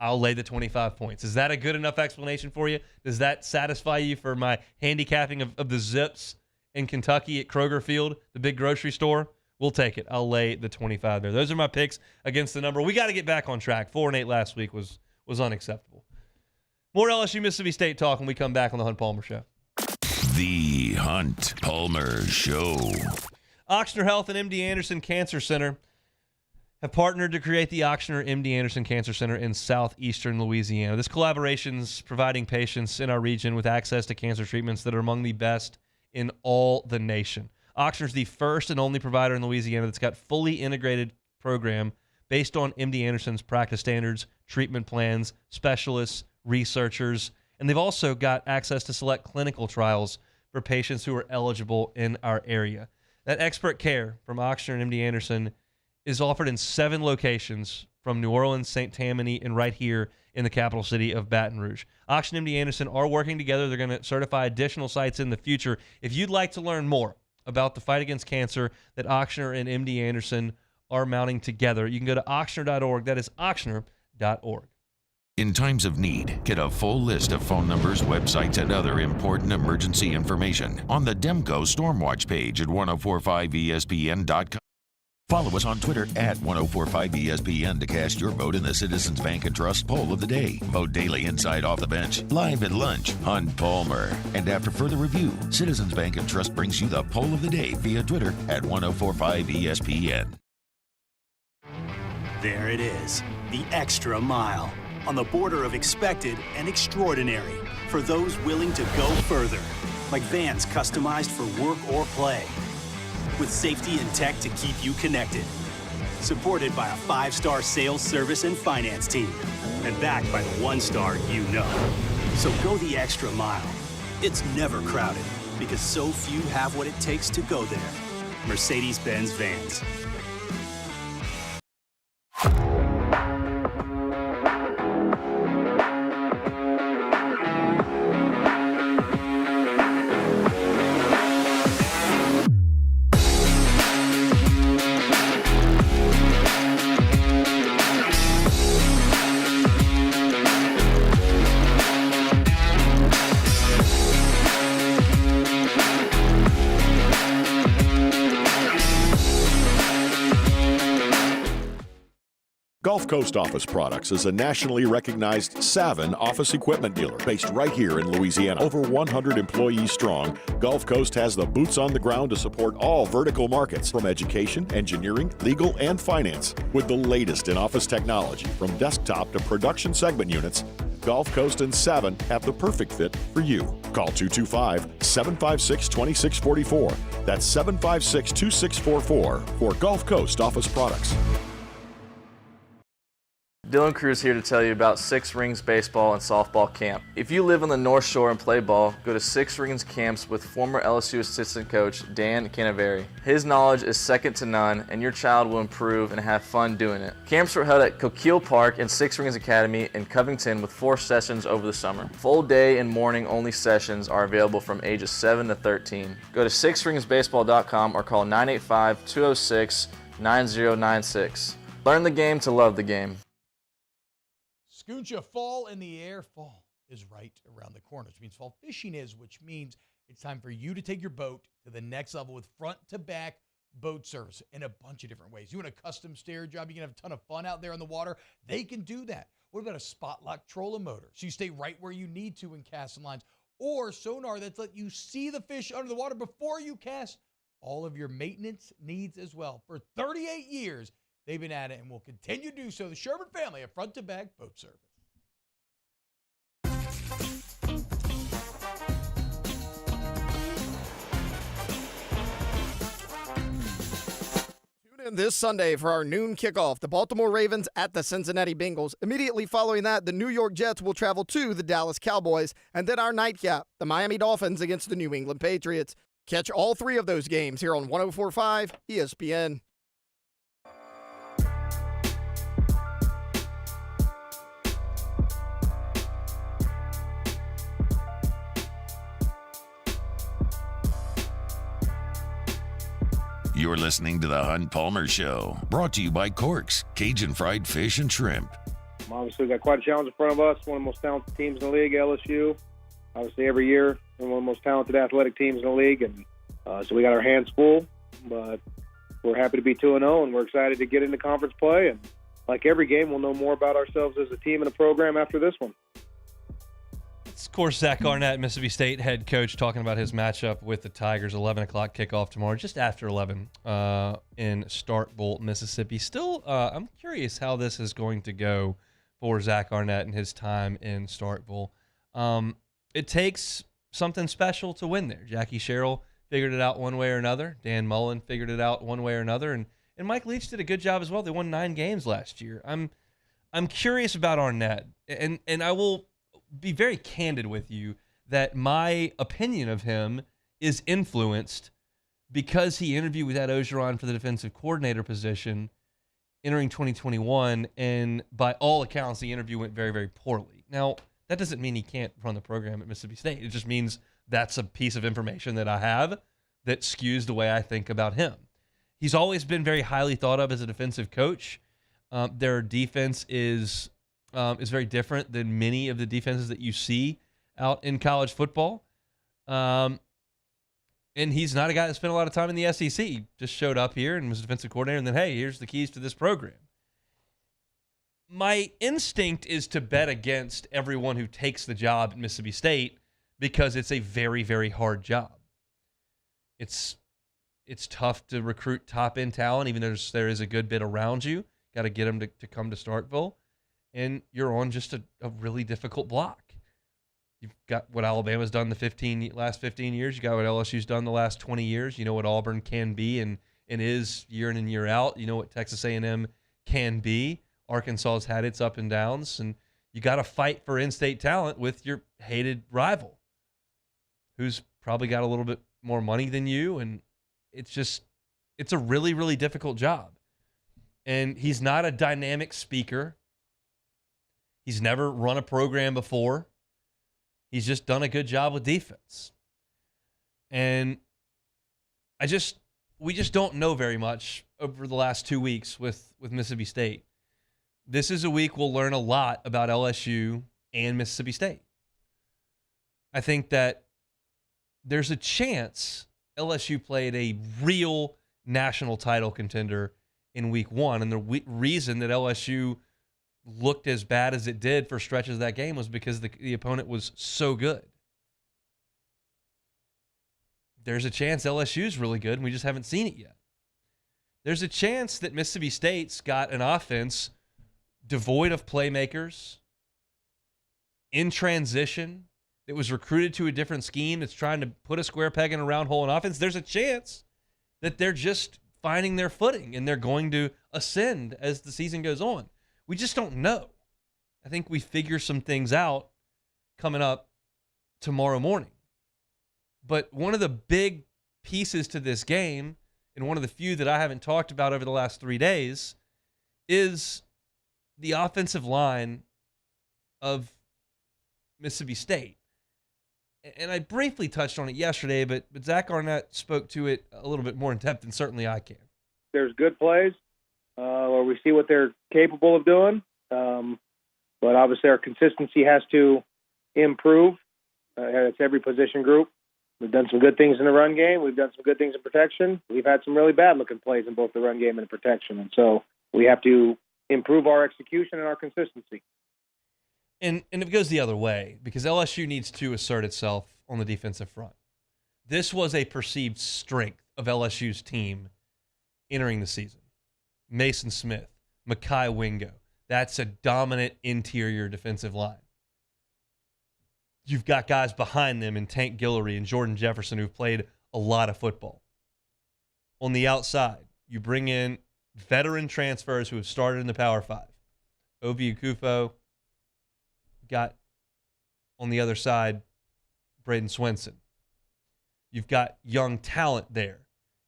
I'll lay the 25 points. Is that a good enough explanation for you? Does that satisfy you for my handicapping of the Zips in Kentucky at Kroger Field, the big grocery store? We'll take it. I'll lay the 25 there. Those are my picks against the number. We got to get back on track. 4-8 last week was unacceptable. More LSU Mississippi State talk when we come back on the Hunt Palmer Show. The Hunt Palmer Show. Ochsner Health and MD Anderson Cancer Center have partnered to create the Ochsner MD Anderson Cancer Center in southeastern Louisiana. This collaboration is providing patients in our region with access to cancer treatments that are among the best in all the nation. Ochsner's the first and only provider in Louisiana that's got fully integrated program based on MD Anderson's practice standards, treatment plans, specialists, researchers, and they've also got access to select clinical trials for patients who are eligible in our area. That expert care from Ochsner and MD Anderson is offered in 7 locations from New Orleans, St. Tammany, and right here in the capital city of Baton Rouge. Ochsner and MD Anderson are working together. They're going to certify additional sites in the future. If you'd like to learn more about the fight against cancer that Ochsner and MD Anderson are mounting together, you can go to ochsner.org. That is ochsner.org. In times of need, get a full list of phone numbers, websites, and other important emergency information on the Demco Stormwatch page at 1045ESPN.com. Follow us on Twitter at 1045ESPN to cast your vote in the Citizens Bank and Trust poll of the day. Vote daily inside Off the Bench, live at lunch, Hunt Palmer. And after further review, Citizens Bank and Trust brings you the poll of the day via Twitter at 1045ESPN. There it is, the extra mile. On the border of expected and extraordinary for those willing to go further, like vans customized for work or play, with safety and tech to keep you connected, supported by a 5-star sales, service, and finance team, and backed by the 1-star you know. So go the extra mile. It's never crowded because so few have what it takes to go there. Mercedes-Benz Vans. Gulf Coast Office Products is a nationally recognized Savin office equipment dealer based right here in Louisiana. Over 100 employees strong, Gulf Coast has the boots on the ground to support all vertical markets from education, engineering, legal, and finance. With the latest in office technology from desktop to production segment units, Gulf Coast and Savin have the perfect fit for you. Call 225-756-2644. That's 756-2644 for Gulf Coast Office Products. Dylan Cruz here to tell you about Six Rings Baseball and Softball Camp. If you live on the North Shore and play ball, go to Six Rings Camps with former LSU assistant coach Dan Canaveri. His knowledge is second to none, and your child will improve and have fun doing it. Camps were held at Coquille Park and Six Rings Academy in Covington with 4 sessions over the summer. Full day and morning only sessions are available from ages 7 to 13. Go to sixringsbaseball.com or call 985-206-9096. Learn the game to love the game. Scooncha, fall in the air. Fall is right around the corner, which means fall fishing is, which means it's time for you to take your boat to the next level with front-to-back boat service in a bunch of different ways. You want a custom stair job, you can have a ton of fun out there on the water, they can do that. What about a spot lock trolling motor? So you stay right where you need to in casting lines, or sonar that's let you see the fish under the water before you cast. All of your maintenance needs as well. For 38 years, they've been at it and will continue to do so. The Sherman family of front-to-back boat service. Tune in this Sunday for our noon kickoff. The Baltimore Ravens at the Cincinnati Bengals. Immediately following that, the New York Jets will travel to the Dallas Cowboys. And then our nightcap, the Miami Dolphins against the New England Patriots. Catch all 3 of those games here on 104.5 ESPN. You're listening to the Hunt Palmer Show, brought to you by Corks, Cajun Fried Fish and Shrimp. Obviously, we've got quite a challenge in front of us. One of the most talented teams in the league, LSU. Obviously, every year, one of the most talented athletic teams in the league. And so we got our hands full, but we're happy to be 2-0, and we're excited to get into conference play. And like every game, we'll know more about ourselves as a team and a program after this one. It's, of course, Zach Arnett, Mississippi State head coach, talking about his matchup with the Tigers. 11 o'clock kickoff tomorrow, just after 11 in Starkville, Mississippi. Still, I'm curious how this is going to go for Zach Arnett and his time in Starkville. It takes something special to win there. Jackie Sherrill figured it out one way or another. Dan Mullen figured it out one way or another. And Mike Leach did a good job as well. They won 9 games last year. I'm curious about Arnett, and I will be very candid with you that my opinion of him is influenced because he interviewed with Ed Ogeron for the defensive coordinator position entering 2021, and by all accounts, the interview went very, very poorly. Now, that doesn't mean he can't run the program at Mississippi State. It just means that's a piece of information that I have that skews the way I think about him. He's always been very highly thought of as a defensive coach. Their defense is very different than many of the defenses that you see out in college football. And he's not a guy that spent a lot of time in the SEC. He just showed up here and was a defensive coordinator, and then, hey, here's the keys to this program. My instinct is to bet against everyone who takes the job at Mississippi State because it's a very, very hard job. It's tough to recruit top-end talent, even though there is a good bit around you. Got to get them to come to Starkville. And you're on just a really difficult block. You've got what Alabama's done the last 15 years. You got what LSU's done the last 20 years. You know what Auburn can be and is year in and year out. You know what Texas A&M can be. Arkansas has had its up and downs. And you got to fight for in-state talent with your hated rival, who's probably got a little bit more money than you. And it's a really, really difficult job. And he's not a dynamic speaker. He's never run a program before. He's just done a good job with defense. And we just don't know very much over the last 2 weeks with Mississippi State. This is a week we'll learn a lot about LSU and Mississippi State. I think that there's a chance LSU played a real national title contender in week 1. And the reason that LSU looked as bad as it did for stretches of that game was because the opponent was so good. There's a chance LSU's really good, and we just haven't seen it yet. There's a chance that Mississippi State's got an offense devoid of playmakers, in transition, that was recruited to a different scheme that's trying to put a square peg in a round hole in offense. There's a chance that they're just finding their footing and they're going to ascend as the season goes on. We just don't know. I think we figure some things out coming up tomorrow morning. But one of the big pieces to this game, and one of the few that I haven't talked about over the last 3 days, is the offensive line of Mississippi State. And I briefly touched on it yesterday, but Zach Arnett spoke to it a little bit more in depth than certainly I can. There's good plays where we see what they're capable of doing, but obviously our consistency has to improve. It's every position group. We've done some good things in the run game. We've done some good things in protection. We've had some really bad-looking plays in both the run game and the protection, and so we have to improve our execution and our consistency. And it goes the other way because LSU needs to assert itself on the defensive front. This was a perceived strength of LSU's team entering the season. Mason Smith, Mekhi Wingo. That's a dominant interior defensive line. You've got guys behind them in Tank Guillory and Jordan Jefferson who've played a lot of football. On the outside, you bring in veteran transfers who have started in the Power 5. Obi Akufo, got on the other side Braden Swenson. You've got young talent there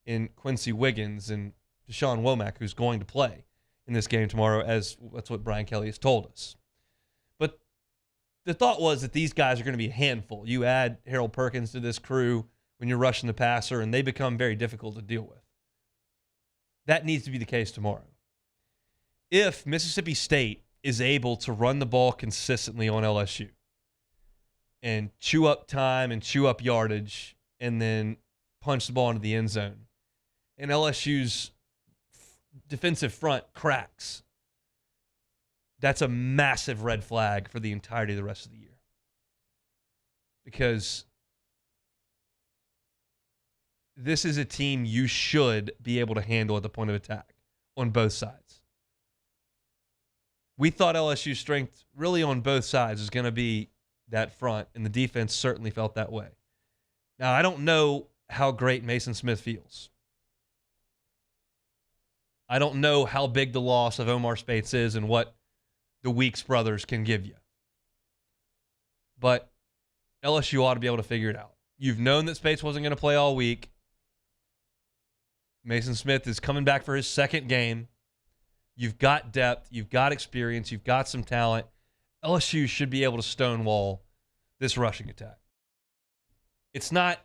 in Quincy Wiggins and Deshaun Womack, who's going to play in this game tomorrow, as that's what Brian Kelly has told us. But the thought was that these guys are going to be a handful. You add Harold Perkins to this crew when you're rushing the passer, and they become very difficult to deal with. That needs to be the case tomorrow. If Mississippi State is able to run the ball consistently on LSU and chew up time and chew up yardage and then punch the ball into the end zone, and LSU's defensive front cracks, that's a massive red flag for the entirety of the rest of the year. Because this is a team you should be able to handle at the point of attack on both sides. We thought LSU's strength really on both sides was going to be that front, and the defense certainly felt that way. Now, I don't know how great Mason Smith feels. I don't know how big the loss of Omar Speights is and what the Weeks brothers can give you. But LSU ought to be able to figure it out. You've known that Speights wasn't going to play all week. Mason Smith is coming back for his second game. You've got depth. You've got experience. You've got some talent. LSU should be able to stonewall this rushing attack. It's not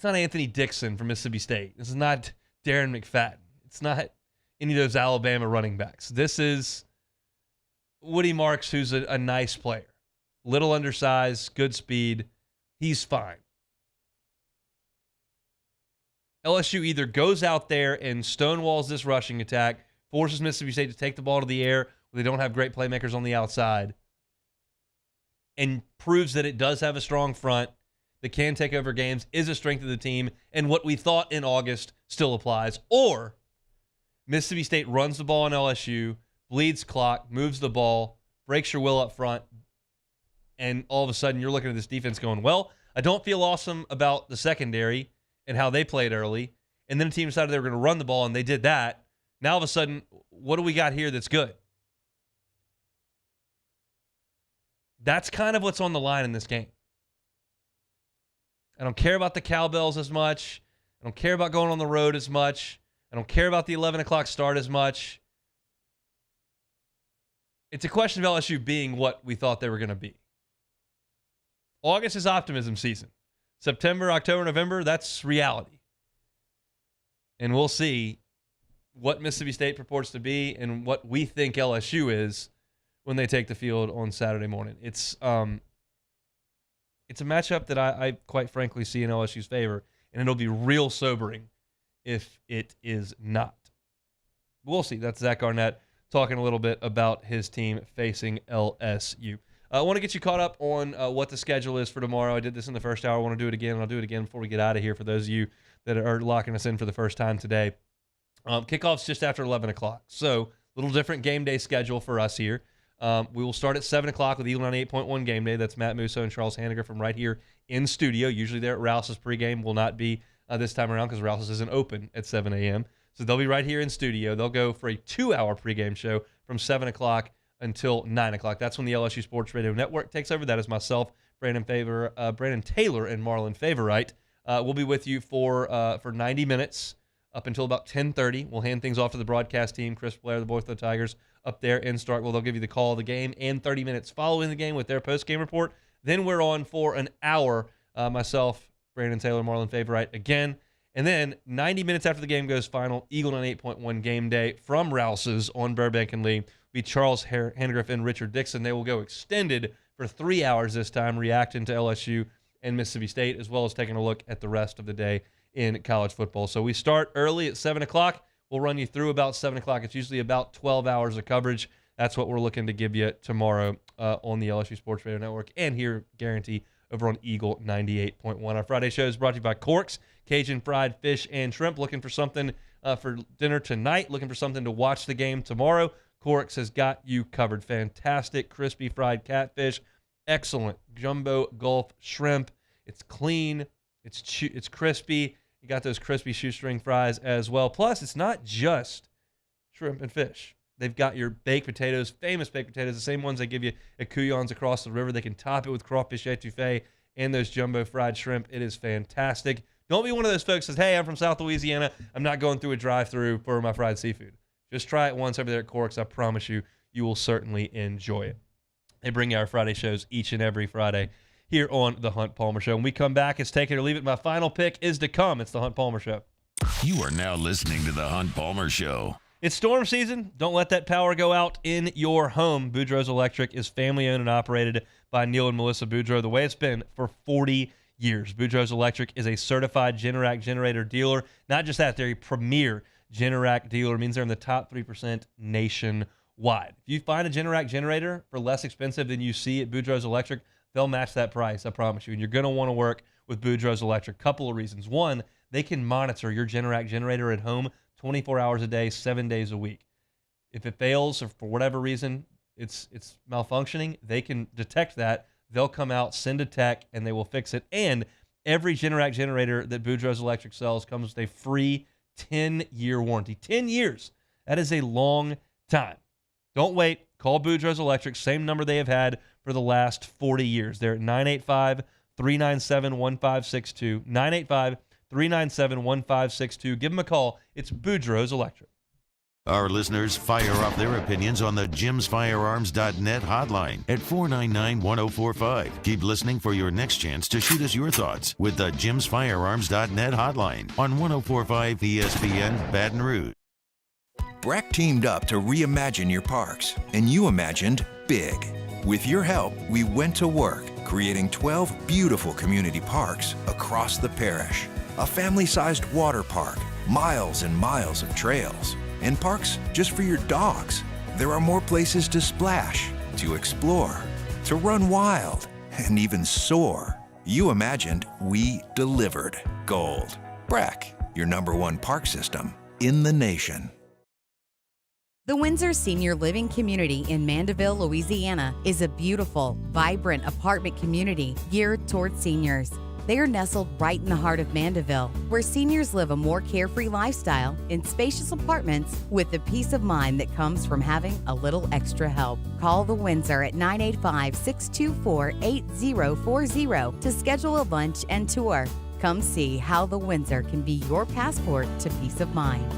Anthony Dixon from Mississippi State. This is not Darren McFadden. It's not any of those Alabama running backs. This is Woody Marks, who's a nice player. Little undersized, good speed. He's fine. LSU either goes out there and stonewalls this rushing attack, forces Mississippi State to take the ball to the air where they don't have great playmakers on the outside, and proves that it does have a strong front that can take over games, is a strength of the team, and what we thought in August still applies. Or Mississippi State runs the ball on LSU, bleeds clock, moves the ball, breaks your will up front, and all of a sudden you're looking at this defense going, well, I don't feel awesome about the secondary and how they played early, and then the team decided they were going to run the ball, and they did that. Now all of a sudden, what do we got here that's good? That's kind of what's on the line in this game. I don't care about the cowbells as much. I don't care about going on the road as much. I don't care about the 11 o'clock start as much. It's a question of LSU being what we thought they were going to be. August is optimism season. September, October, November, that's reality. And we'll see what Mississippi State purports to be and what we think LSU is when they take the field on Saturday morning. It's a matchup that I quite frankly see in LSU's favor, and it'll be real sobering if it is not. We'll see. That's Zach Arnett talking a little bit about his team facing LSU. I want to get you caught up on what the schedule is for tomorrow. I did this in the first hour. I want to do it again, and I'll do it again before we get out of here for those of you that are locking us in for the first time today. Kickoff's just after 11 o'clock, so a little different game day schedule for us here. We will start at 7 o'clock with Eagle 98.1 Game Day. That's Matt Musso and Charles Hanniger from right here in studio. Usually they're at Rouse's pregame. Will not be this time around because Rouse's isn't open at 7 a.m. So they'll be right here in studio. They'll go for a 2-hour pregame show from 7 o'clock until 9 o'clock. That's when the LSU Sports Radio Network takes over. That is myself, Brandon Taylor, and Marlon Favorite. We'll be with you for 90 minutes up until about 10:30. We'll hand things off to the broadcast team, Chris Blair, the boys of the Tigers, up there in Starkville. They'll give you the call of the game and 30 minutes following the game with their post-game report. Then we're on for an hour, myself, Brandon Taylor, Marlon Favorite again. And then 90 minutes after the game goes final, Eagle 98.1 Game Day from Rouse's on Burbank and Lee. Be Charles Handgriff and Richard Dixon. They will go extended for 3 hours this time, reacting to LSU and Mississippi State, as well as taking a look at the rest of the day in college football. So we start early at 7 o'clock. We'll run you through about 7 o'clock. It's usually about 12 hours of coverage. That's what we're looking to give you tomorrow on the LSU Sports Radio Network and here, guarantee, over on Eagle 98.1. Our Friday show is brought to you by Corks, Cajun fried fish and shrimp. Looking for something for dinner tonight, looking for something to watch the game tomorrow, Corks has got you covered. Fantastic crispy fried catfish, excellent jumbo Gulf shrimp. It's clean, it's crispy. You got those crispy shoestring fries as well. Plus, it's not just shrimp and fish. They've got your baked potatoes, famous baked potatoes, the same ones they give you at Kuyon's across the river. They can top it with crawfish etouffee and those jumbo fried shrimp. It is fantastic. Don't be one of those folks that says, hey, I'm from South Louisiana. I'm not going through a drive-thru for my fried seafood. Just try it once over there at Corks. I promise you, you will certainly enjoy it. They bring you our Friday shows each and every Friday here on The Hunt Palmer Show. When we come back, it's take it or leave it. My final pick is to come. It's The Hunt Palmer Show. You are now listening to The Hunt Palmer Show. It's storm season. Don't let that power go out in your home. Boudreaux's Electric is family-owned and operated by Neil and Melissa Boudreaux the way it's been for 40 years. Boudreaux's Electric is a certified Generac generator dealer. Not just that, they're a premier Generac dealer. It means they're in the top 3% nationwide. If you find a Generac generator for less expensive than you see at Boudreaux's Electric, they'll match that price, I promise you. And you're going to want to work with Boudreaux's Electric. Couple of reasons. One, they can monitor your Generac generator at home 24 hours a day, 7 days a week. If it fails or for whatever reason it's malfunctioning, they can detect that they'll come out, send a tech, and they will fix it. And every Generac generator that Boudreaux's Electric sells comes with a free 10-year warranty. 10 years. That is a long time. Don't wait. Call Boudreaux's Electric, same number they have had for the last 40 years. They're at 985-397-1562. 985-397-1562. Give them a call. It's Boudreaux's Electric. Our listeners fire off their opinions on the jimsfirearms.net hotline at 499-1045. Keep listening for your next chance to shoot us your thoughts with the jimsfirearms.net hotline on 1045 ESPN Baton Rouge. Breck teamed up to reimagine your parks, and you imagined big. With your help, we went to work, creating 12 beautiful community parks across the parish. A family-sized water park, miles and miles of trails, and parks just for your dogs. There are more places to splash, to explore, to run wild, and even soar. You imagined, we delivered. Gold. Breck, your #1 park system in the nation. The Windsor Senior Living Community in Mandeville, Louisiana is a beautiful, vibrant apartment community geared towards seniors. They are nestled right in the heart of Mandeville, where seniors live a more carefree lifestyle in spacious apartments with the peace of mind that comes from having a little extra help. Call the Windsor at 985-624-8040 to schedule a lunch and tour. Come see how the Windsor can be your passport to peace of mind.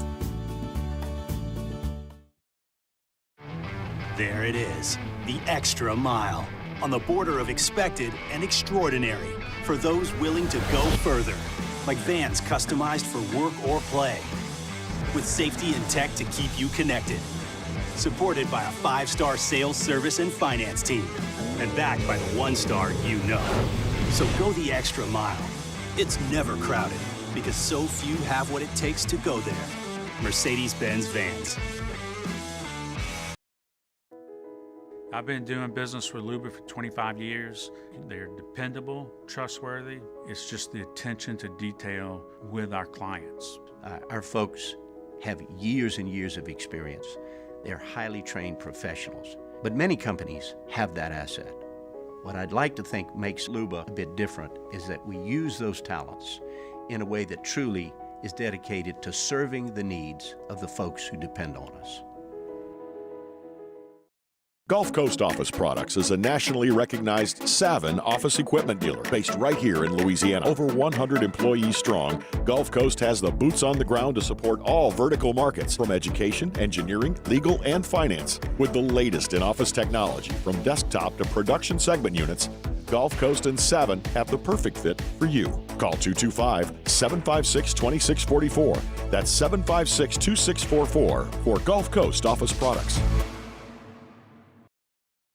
There it is, the extra mile, on the border of expected and extraordinary, for those willing to go further, like vans customized for work or play, with safety and tech to keep you connected, supported by a 5-star sales, service, and finance team, and backed by the 1-star you know. So go the extra mile. It's never crowded, because so few have what it takes to go there. Mercedes-Benz Vans. I've been doing business with Luba for 25 years. They're dependable, trustworthy. It's just the attention to detail with our clients. Our folks have years and years of experience. They're highly trained professionals, but many companies have that asset. What I'd like to think makes Luba a bit different is that we use those talents in a way that truly is dedicated to serving the needs of the folks who depend on us. Gulf Coast Office Products is a nationally recognized Savin office equipment dealer based right here in Louisiana. Over 100 employees strong, Gulf Coast has the boots on the ground to support all vertical markets from education, engineering, legal, and finance. With the latest in office technology from desktop to production segment units, Gulf Coast and Savin have the perfect fit for you. Call 225-756-2644. That's 756-2644 for Gulf Coast Office Products.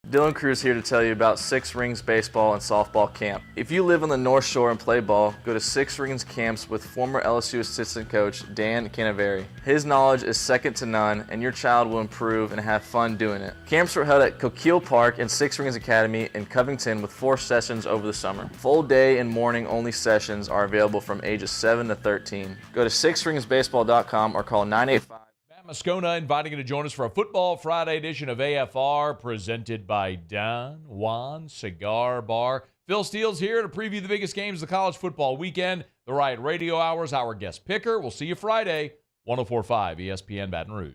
Dylan Cruz here to tell you about Six Rings Baseball and Softball Camp. If you live on the North Shore and play ball, go to Six Rings Camps with former LSU assistant coach Dan Canaveri. His knowledge is second to none, and your child will improve and have fun doing it. Camps were held at Coquille Park and Six Rings Academy in Covington with 4 sessions over the summer. Full day and morning only sessions are available from ages 7 to 13. Go to sixringsbaseball.com or call 985. Moscona inviting you to join us for a Football Friday edition of AFR presented by Don Juan Cigar Bar. Phil Steele's here to preview the biggest games of the college football weekend. The Riot Radio Hours, our guest picker. We'll see you Friday, 104.5 ESPN Baton Rouge.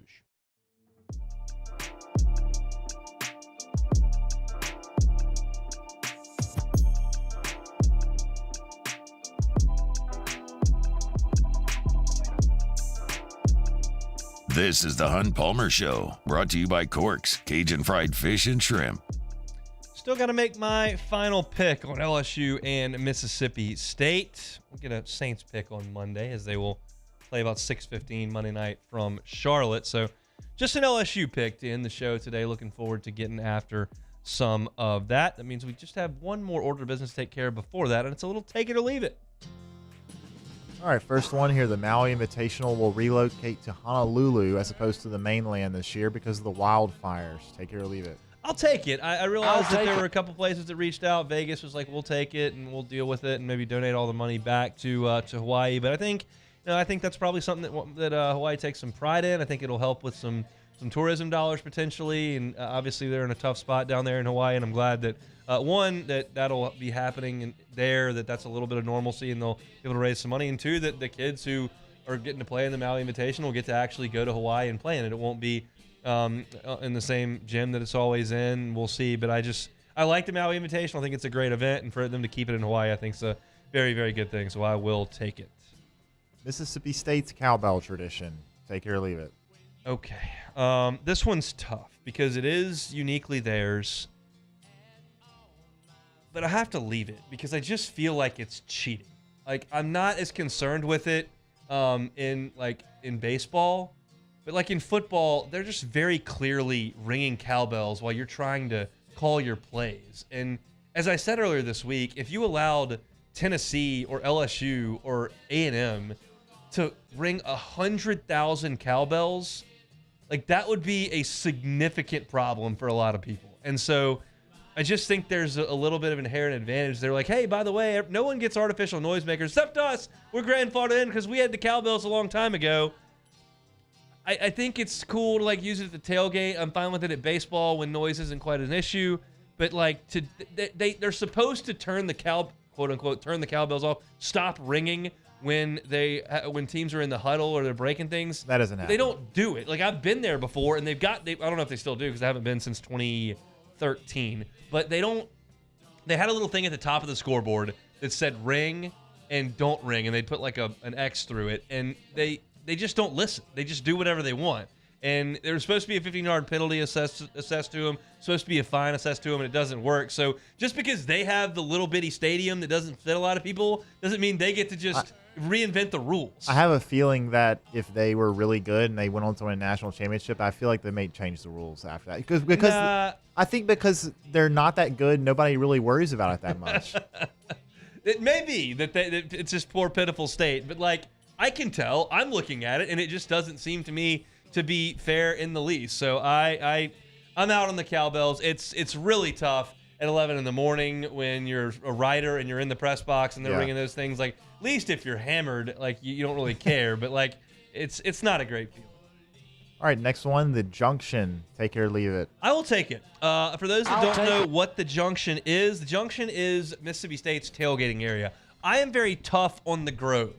This is the Hunt Palmer Show, brought to you by Corks, Cajun Fried Fish and Shrimp. Still got to make my final pick on LSU and Mississippi State. We'll get a Saints pick on Monday as they will play about 6:15 Monday night from Charlotte. So just an LSU pick to end the show today. Looking forward to getting after some of that. That means we just have one more order of business to take care of before that, and it's a little take it or leave it. All right, first one here. The Maui Invitational will relocate to Honolulu as opposed to the mainland this year because of the wildfires. Take it or leave it. I'll take it. I realized that there were a couple places that reached out. Vegas was like, we'll take it and we'll deal with it and maybe donate all the money back to Hawaii. But I think I think that's probably something that Hawaii takes some pride in. I think it'll help with some tourism dollars potentially, and obviously they're in a tough spot down there in Hawaii, and I'm glad that one, that'll be happening there, that's a little bit of normalcy, and they'll be able to raise some money, and two, that the kids who are getting to play in the Maui Invitational will get to actually go to Hawaii and play in it. It won't be in the same gym that it's always in. We'll see, but I like the Maui Invitational. I think it's a great event, and for them to keep it in Hawaii, I think is a very, very good thing, so I will take it. Mississippi State's cowbell tradition. Take it or leave it. Okay. This one's tough because it is uniquely theirs, but I have to leave it because I just feel like it's cheating. Like, I'm not as concerned with it in baseball, but like in football, they're just very clearly ringing cowbells while you're trying to call your plays. And as I said earlier this week, if you allowed Tennessee or LSU or A&M to ring 100,000 cowbells, like that would be a significant problem for a lot of people. And so I just think there's a little bit of inherent advantage. They're like, hey, by the way, no one gets artificial noisemakers except us. We're grandfathered in because we had the cowbells a long time ago. I think it's cool to like use it at the tailgate. I'm fine with it at baseball when noise isn't quite an issue. But like they're supposed to turn the quote unquote turn the cowbells off, stop ringing when teams are in the huddle or they're breaking things. That doesn't happen. They don't do it. Like I've been there before, and I don't know if they still do because I haven't been since 2013. But they had a little thing at the top of the scoreboard that said ring and don't ring, and they put like an X through it, and they just don't listen. They just do whatever they want. And there was supposed to be a 15-yard penalty assessed to them, supposed to be a fine assessed to them, and it doesn't work. So just because they have the little bitty stadium that doesn't fit a lot of people doesn't mean they get to just reinvent the rules. I have a feeling that if they were really good and they went on to win a national championship, I feel like they may change the rules after that. Because I think because they're not that good, nobody really worries about it that much. It may be that it's just poor, pitiful state, but like I can tell, I'm looking at it, and it just doesn't seem to me to be fair in the least. So I'm out on the cowbells. It's really tough at 11 in the morning when you're a writer and you're in the press box and they're ringing those things. Like, at least if you're hammered, like you don't really care. But like, it's not a great feeling. All right, next one, the Junction. Take it or leave it. I will take it. For those that don't know what the Junction is, the Junction is Mississippi State's tailgating area. I am very tough on the Grove.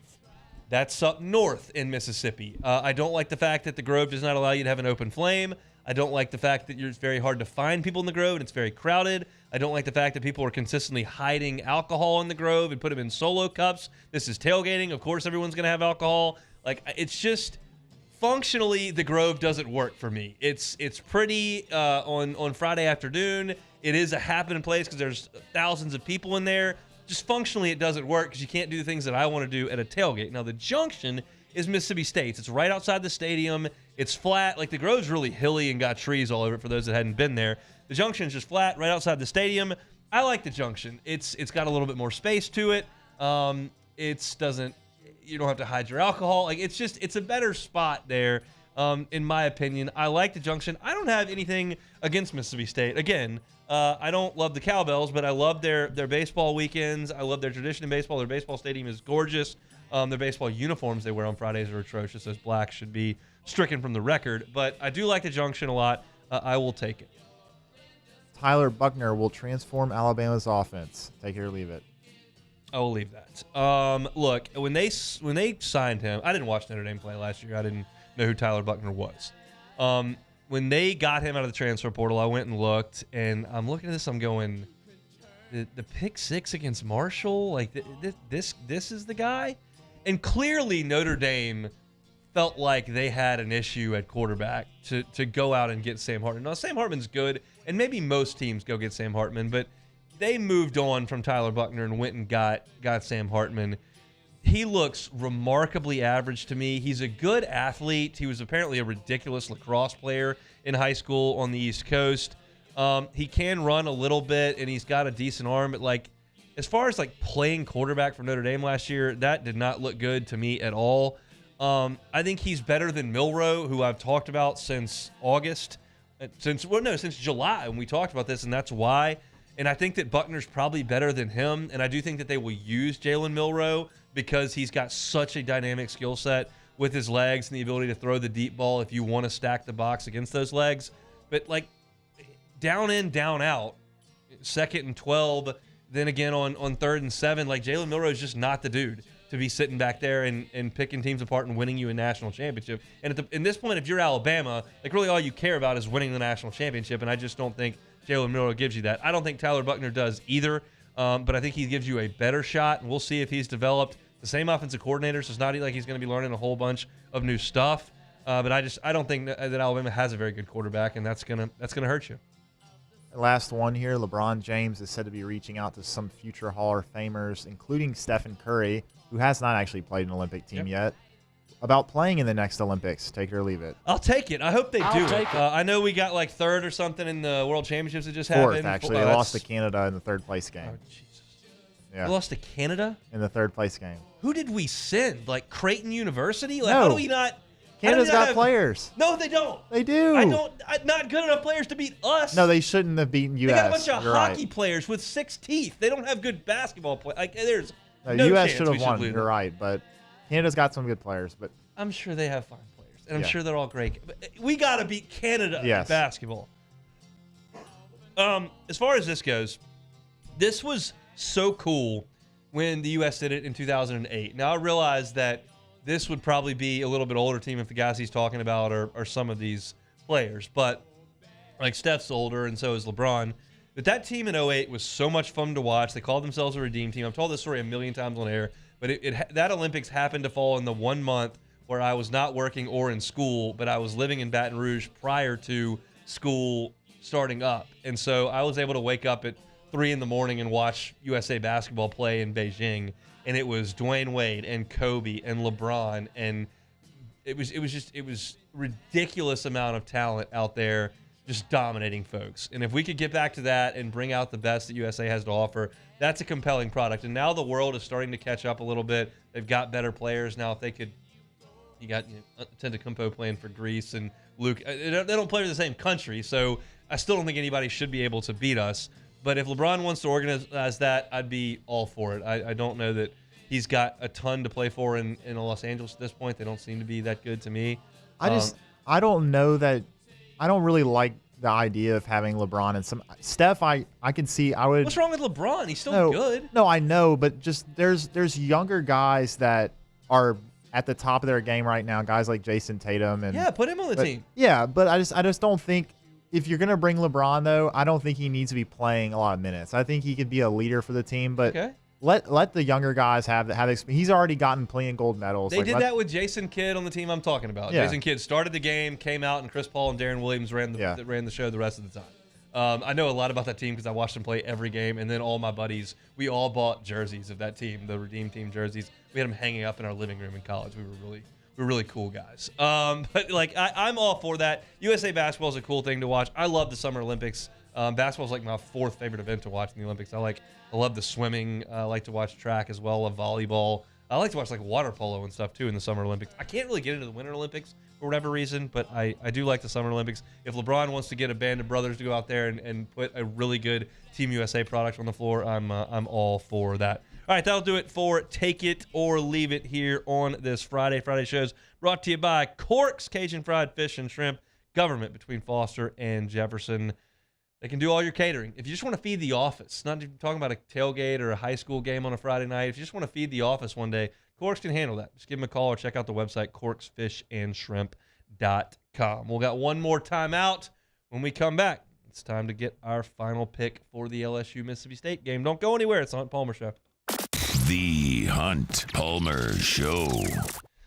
That's up north in Mississippi. I don't like the fact that the Grove does not allow you to have an open flame. I don't like the fact that it's very hard to find people in the Grove and it's very crowded. I don't like the fact that people are consistently hiding alcohol in the Grove and put them in solo cups. This is tailgating. Of course, everyone's going to have alcohol. Like, it's just functionally the Grove doesn't work for me. It's pretty on Friday afternoon. It is a happening place because there's thousands of people in there. Just functionally, it doesn't work because you can't do the things that I want to do at a tailgate. Now, the Junction is Mississippi State's. It's right outside the stadium. It's flat. Like, the Grove's really hilly and got trees all over it for those that hadn't been there. The Junction's just flat right outside the stadium. I like the Junction. It's got a little bit more space to it. You don't have to hide your alcohol. Like, it's a better spot there, in my opinion. I like the Junction. I don't have anything against Mississippi State. Again, I don't love the cowbells, but I love their baseball weekends. I love their tradition in baseball. Their baseball stadium is gorgeous. Their baseball uniforms they wear on Fridays are atrocious. Those blacks should be stricken from the record. But I do like the Junction a lot. I will take it. Tyler Buchner will transform Alabama's offense. Take it or leave it. I will leave that. Look, when they signed him, I didn't watch Notre Dame play last year. I didn't know who Tyler Buchner was. When they got him out of the transfer portal, I went and looked, and I'm looking at this. I'm going, the pick six against Marshall, like this is the guy. And clearly Notre Dame felt like they had an issue at quarterback to go out and get Sam Hartman. Now, Sam Hartman's good, and maybe most teams go get Sam Hartman, but they moved on from Tyler Buchner and went and got Sam Hartman. He looks remarkably average to me. He's a good athlete. He was apparently a ridiculous lacrosse player in high school on the East Coast. He can run a little bit, and he's got a decent arm. But, like, as far as, like, playing quarterback for Notre Dame last year, that did not look good to me at all. I think he's better than Milroe, who I've talked about since August. Since July when we talked about this, and that's why. And I think that Buckner's probably better than him, and I do think that they will use Jalen Milroe because he's got such a dynamic skill set with his legs and the ability to throw the deep ball if you want to stack the box against those legs. But, like, down in, down out, 2nd and 12, then again on 3rd and 7, like, Jalen Milroe is just not the dude to be sitting back there and picking teams apart and winning you a national championship. And at this point, if you're Alabama, like, really all you care about is winning the national championship, and I just don't think Jalen Milroe gives you that. I don't think Tyler Buchner does either, but I think he gives you a better shot, and we'll see if he's developed the same offensive coordinator, so it's not like he's going to be learning a whole bunch of new stuff. But I don't think that Alabama has a very good quarterback, and that's gonna hurt you. Last one here, LeBron James is said to be reaching out to some future Hall of Famers, including Stephen Curry, who has not actually played an Olympic team yet, about playing in the next Olympics. Take it or leave it. I'll take it. I hope they do it. I know we got like 3rd or something in the World Championships that just happened. 4th, actually. They lost to Canada in the 3rd place game. Oh, Jesus. Yeah. We lost to Canada? In the 3rd place game. Who did we send? Like Creighton University? Like, No. how do we not? Canada's got players. No, they don't. They do. Not good enough players to beat us. No, they shouldn't have beaten U.S. They got a bunch of You're hockey right. players with 6 teeth. They don't have good basketball players. Like, there's No, no U.S. chance should we have won. lose. You're right, but Canada's got some good players. But I'm sure they have fine players, and I'm Yeah. sure they're all great. But we got to beat Canada in Yes. basketball. As far as this goes, this was so cool when the U.S. did it in 2008. Now, I realize that this would probably be a little bit older team if the guys he's talking about are some of these players. But, like, Steph's older, and so is LeBron. But that team in 08 was so much fun to watch. They called themselves a redeem team. I've told this story a million times on air. But that Olympics happened to fall in the 1 month where I was not working or in school, but I was living in Baton Rouge prior to school starting up. And so I was able to wake up at 3 in the morning and watch USA basketball play in Beijing, and it was Dwayne Wade and Kobe and LeBron, and it was ridiculous amount of talent out there just dominating folks. And if we could get back to that and bring out the best that USA has to offer, that's a compelling product. And now the world is starting to catch up a little bit. They've got better players now. If they could, you got Antetokounmpo playing for Greece and Luke. They don't play for the same country, so I still don't think anybody should be able to beat us. But if LeBron wants to organize that, I'd be all for it. I don't know that he's got a ton to play for in Los Angeles at this point. They don't seem to be that good to me. I don't know that. I don't really like the idea of having LeBron and some Steph. I can see. I would. What's wrong with LeBron? He's still good. No, I know, but just there's younger guys that are at the top of their game right now. Guys like Jason Tatum and put him on the team. Yeah, but I just don't think. If you're going to bring LeBron, though, I don't think he needs to be playing a lot of minutes. I think he could be a leader for the team, but let the younger guys have experience. He's already gotten plenty of gold medals. They did that with Jason Kidd on the team I'm talking about. Yeah. Jason Kidd started the game, came out, and Chris Paul and Darren Williams ran the show the rest of the time. I know a lot about that team because I watched them play every game, and then all my buddies, we all bought jerseys of that team, the Redeem Team jerseys. We had them hanging up in our living room in college. We were really cool guys. But like I'm all for that. USA basketball is a cool thing to watch. I love the Summer Olympics. Basketball is like my 4th favorite event to watch in the Olympics. I love the swimming. I like to watch track as well. I love volleyball. I like to watch like water polo and stuff too in the Summer Olympics. I can't really get into the Winter Olympics for whatever reason, but I do like the Summer Olympics. If LeBron wants to get a band of brothers to go out there and put a really good Team USA product on the floor, I'm all for that. All right, that'll do it for Take It or Leave It here on this Friday. Friday shows brought to you by Corks, Cajun Fried Fish and Shrimp, Government between Foster and Jefferson. They can do all your catering. If you just want to feed the office, not even talking about a tailgate or a high school game on a Friday night, if you just want to feed the office one day, Corks can handle that. Just give them a call or check out the website, corksfishandshrimp.com. We'll got one more time out. When we come back, it's time to get our final pick for the LSU-Mississippi State game. Don't go anywhere. It's the Hunt Palmer Show. The Hunt Palmer Show.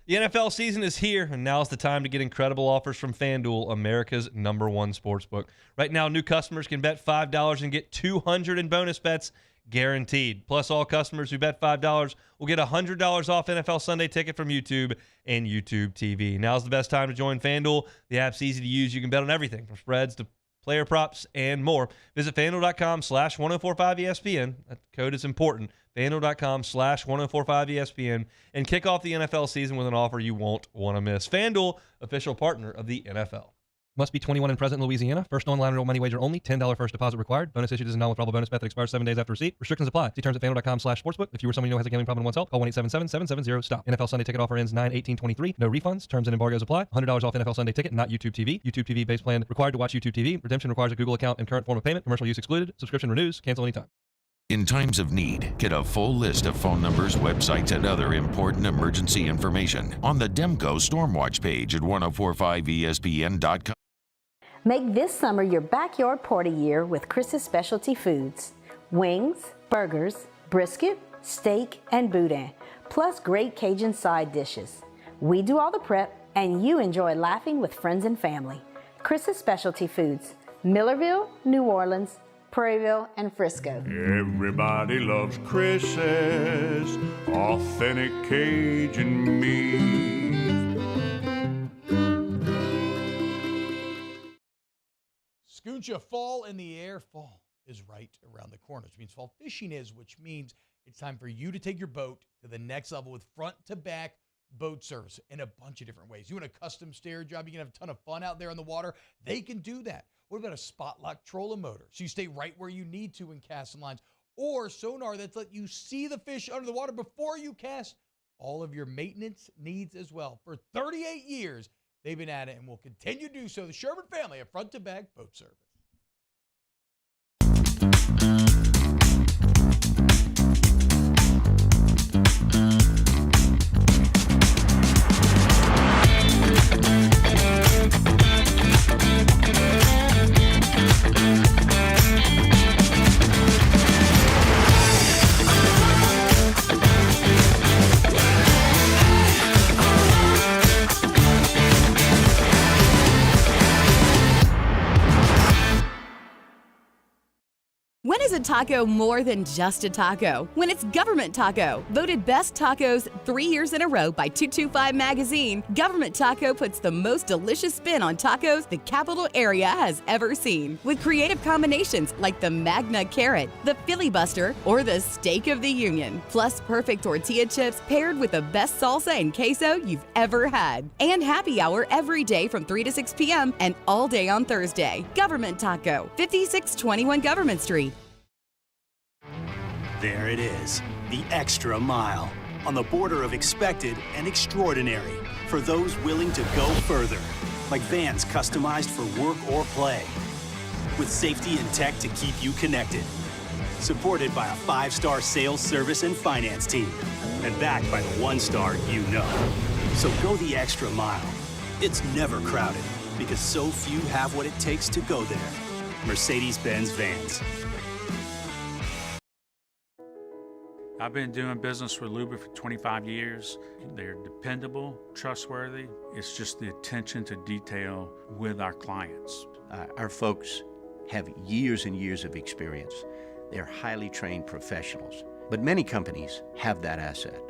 The NFL season is here, and now's the time to get incredible offers from FanDuel, America's #1 sportsbook. Right now, new customers can bet $5 and get $200 in bonus bets guaranteed. Plus, all customers who bet $5 will get $100 off NFL Sunday Ticket from YouTube and YouTube TV. Now's the best time to join FanDuel. The app's easy to use. You can bet on everything from spreads to player props and more. Visit FanDuel.com/1045ESPN. That code is important. FanDuel.com/1045ESPN and kick off the NFL season with an offer you won't want to miss. FanDuel, official partner of the NFL. Must be 21 and present in Louisiana. First online real money wager only. $10 first deposit required. Bonus issued as a non-withdrawable bonus method. Expires 7 days after receipt. Restrictions apply. See terms at FanDuel.com/sportsbook. If you or someone you know has a gambling problem and wants help, call 1-877-770-STOP. NFL Sunday ticket offer ends 9/18/23. No refunds. Terms and embargoes apply. $100 off NFL Sunday ticket, not YouTube TV. YouTube TV base plan required to watch YouTube TV. Redemption requires a Google account and current form of payment. Commercial use excluded. Subscription renews. Cancel anytime. In times of need, get a full list of phone numbers, websites, and other important emergency information on the Demco Stormwatch page at 1045ESPN.com. Make this summer your backyard party year with Chris's Specialty Foods. Wings, burgers, brisket, steak, and boudin, plus great Cajun side dishes. We do all the prep, and you enjoy laughing with friends and family. Chris's Specialty Foods, Millerville, New Orleans, Prairieville, and Frisco. Everybody loves Chris's authentic Cajun meat. Scooncha, fall in the air. Fall is right around the corner, which means fall fishing is, which means it's time for you to take your boat to the next level with front-to-back boat service in a bunch of different ways. You want a custom stair job, you can have a ton of fun out there on the water. They can do that. What about a spot lock trolling motor? So you stay right where you need to in casting lines. Or sonar that's let you see the fish under the water before you cast. All of your maintenance needs as well. For 38 years, they've been at it and will continue to do so. The Sherman family of front-to-back boat service. When is a taco more than just a taco? When it's Government Taco. Voted best tacos 3 years in a row by 225 Magazine, Government Taco puts the most delicious spin on tacos the capital area has ever seen. With creative combinations like the Magna Carrot, the Filibuster, or the Steak of the Union. Plus perfect tortilla chips paired with the best salsa and queso you've ever had. And happy hour every day from 3 to 6 p.m. and all day on Thursday. Government Taco, 5621 Government Street. There it is, the extra mile, on the border of expected and extraordinary for those willing to go further, like vans customized for work or play, with safety and tech to keep you connected, supported by a 5-star sales, service, and finance team, and backed by the 1-star you know. So go the extra mile. It's never crowded, because so few have what it takes to go there. Mercedes-Benz Vans. I've been doing business with Luba for 25 years. They're dependable, trustworthy. It's just the attention to detail with our clients. Our folks have years and years of experience. They're highly trained professionals, but many companies have that asset.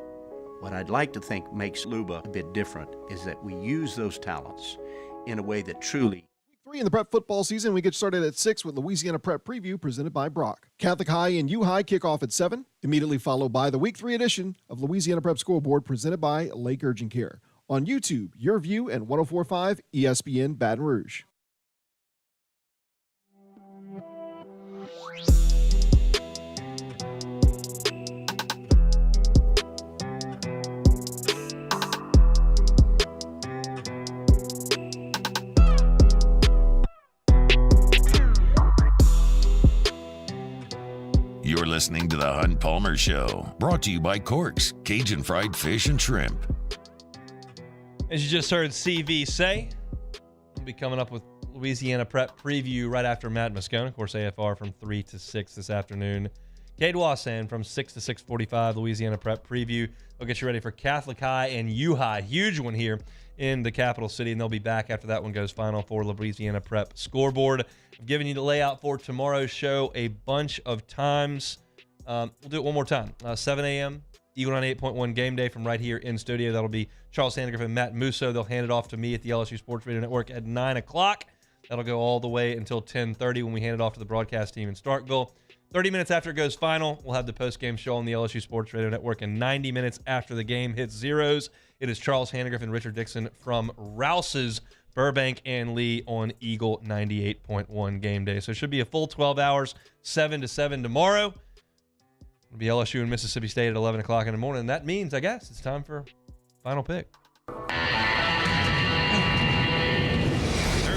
What I'd like to think makes Luba a bit different is that we use those talents in a way that truly. Week 3 in the prep football season, we get started at 6 with Louisiana Prep Preview presented by Brock. Catholic High and U-High kick off at 7, immediately followed by the Week 3 edition of Louisiana Prep Scoreboard presented by Lake Urgent Care. On YouTube, Your View and 104.5 ESPN Baton Rouge. You're listening to The Hunt Palmer Show, brought to you by Corks, Cajun Fried Fish and Shrimp. As you just heard CV say, we'll be coming up with Louisiana Prep Preview right after Matt Moscone. Of course, AFR from 3 to 6 this afternoon. Cade Wassan from 6 to 6:45, Louisiana Prep Preview. They'll get you ready for Catholic High and U-High. Huge one here in the capital city, and they'll be back after that one goes final for Louisiana Prep Scoreboard. I've given you the layout for tomorrow's show a bunch of times. We'll do it one more time. 7 a.m., Eagle 98.1 Game Day from right here in studio. That'll be Charles Sandgriff and Matt Musso. They'll hand it off to me at the LSU Sports Radio Network at 9 o'clock. That'll go all the way until 10:30 when we hand it off to the broadcast team in Starkville. 30 minutes after it goes final, we'll have the post-game show on the LSU Sports Radio Network. And 90 minutes after the game hits zeros, it is Charles Sandgriff and Richard Dixon from Rouse's Burbank and Lee on Eagle 98.1 game day. So it should be a full 12 hours, 7 to 7 tomorrow. It'll be LSU and Mississippi State at 11 o'clock in the morning. And that means, I guess, it's time for final pick. Their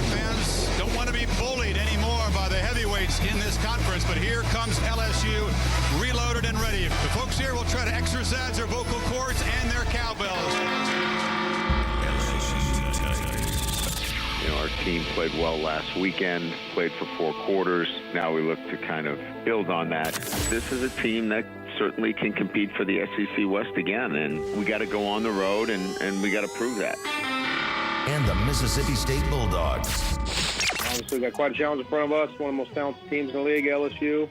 fans don't want to be bullied anymore by the heavyweights in this conference, but here comes LSU reloaded and ready. The folks here will try to exercise their vocal cords and their cowbells. You know, our team played well last weekend, played for 4 quarters. Now we look to kind of build on that. This is a team that certainly can compete for the SEC West again, and we got to go on the road, and we got to prove that. And the Mississippi State Bulldogs. Obviously, we got quite a challenge in front of us, one of the most talented teams in the league, LSU.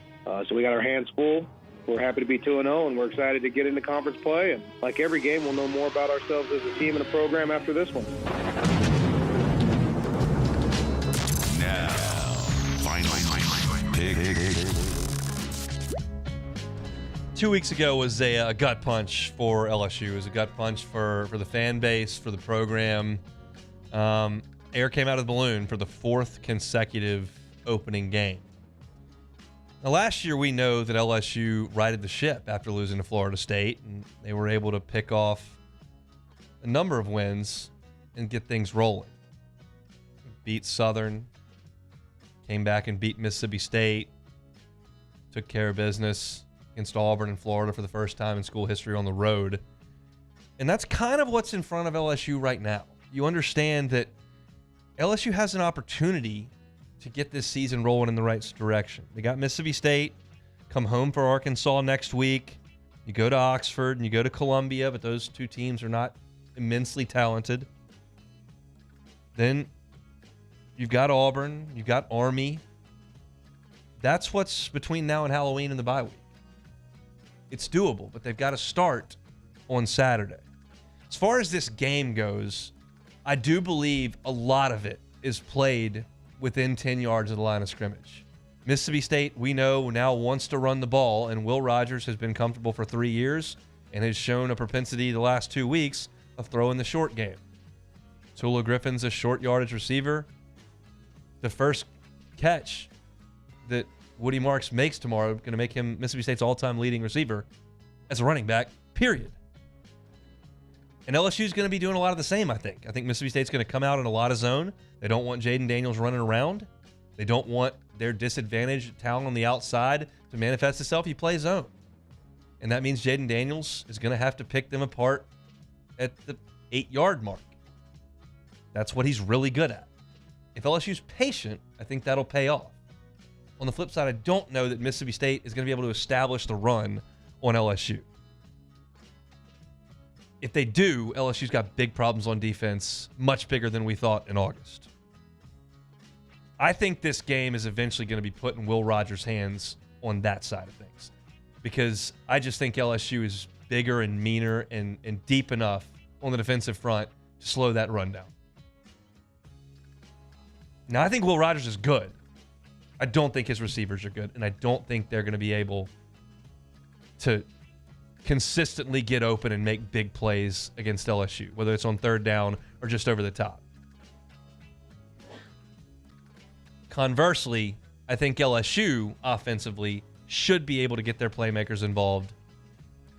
So we got our hands full. We're happy to be 2-0, and we're excited to get into conference play. And like every game, we'll know more about ourselves as a team and a program after this one. Now, final pick. 2 weeks ago was a gut punch for LSU. It was a gut punch for the fan base, for the program. Air came out of the balloon for the 4th consecutive opening game. Now, last year we know that LSU righted the ship after losing to Florida State, and they were able to pick off a number of wins and get things rolling. Beat Southern, came back and beat Mississippi State, took care of business against Auburn and Florida for the first time in school history on the road. And that's kind of what's in front of LSU right now. You understand that LSU has an opportunity to get this season rolling in the right direction. They got Mississippi State, come home for Arkansas next week. You go to Oxford and you go to Columbia, but those 2 teams are not immensely talented. Then you've got Auburn, you've got Army. That's what's between now and Halloween and the bye week. It's doable, but they've got to start on Saturday. As far as this game goes, I do believe a lot of it is played within 10 yards of the line of scrimmage. Mississippi State, we know, now wants to run the ball, and Will Rogers has been comfortable for 3 years and has shown a propensity the last 2 weeks of throwing the short game. Tula Griffin's a short yardage receiver. The first catch that Woody Marks makes tomorrow going to make him Mississippi State's all-time leading receiver as a running back, period. And LSU's going to be doing a lot of the same, I think. I think Mississippi State's going to come out in a lot of zone. They don't want Jaden Daniels running around. They don't want their disadvantaged talent on the outside to manifest itself. You play zone. And that means Jaden Daniels is going to have to pick them apart at the 8-yard mark. That's what he's really good at. If LSU's patient, I think that'll pay off. On the flip side, I don't know that Mississippi State is going to be able to establish the run on LSU. If they do, LSU's got big problems on defense, much bigger than we thought in August. I think this game is eventually going to be put in Will Rogers' hands on that side of things, because I just think LSU is bigger and meaner and deep enough on the defensive front to slow that run down. Now, I think Will Rogers is good. I don't think his receivers are good, and I don't think they're going to be able to consistently get open and make big plays against LSU, whether it's on third down or just over the top. Conversely, I think LSU offensively should be able to get their playmakers involved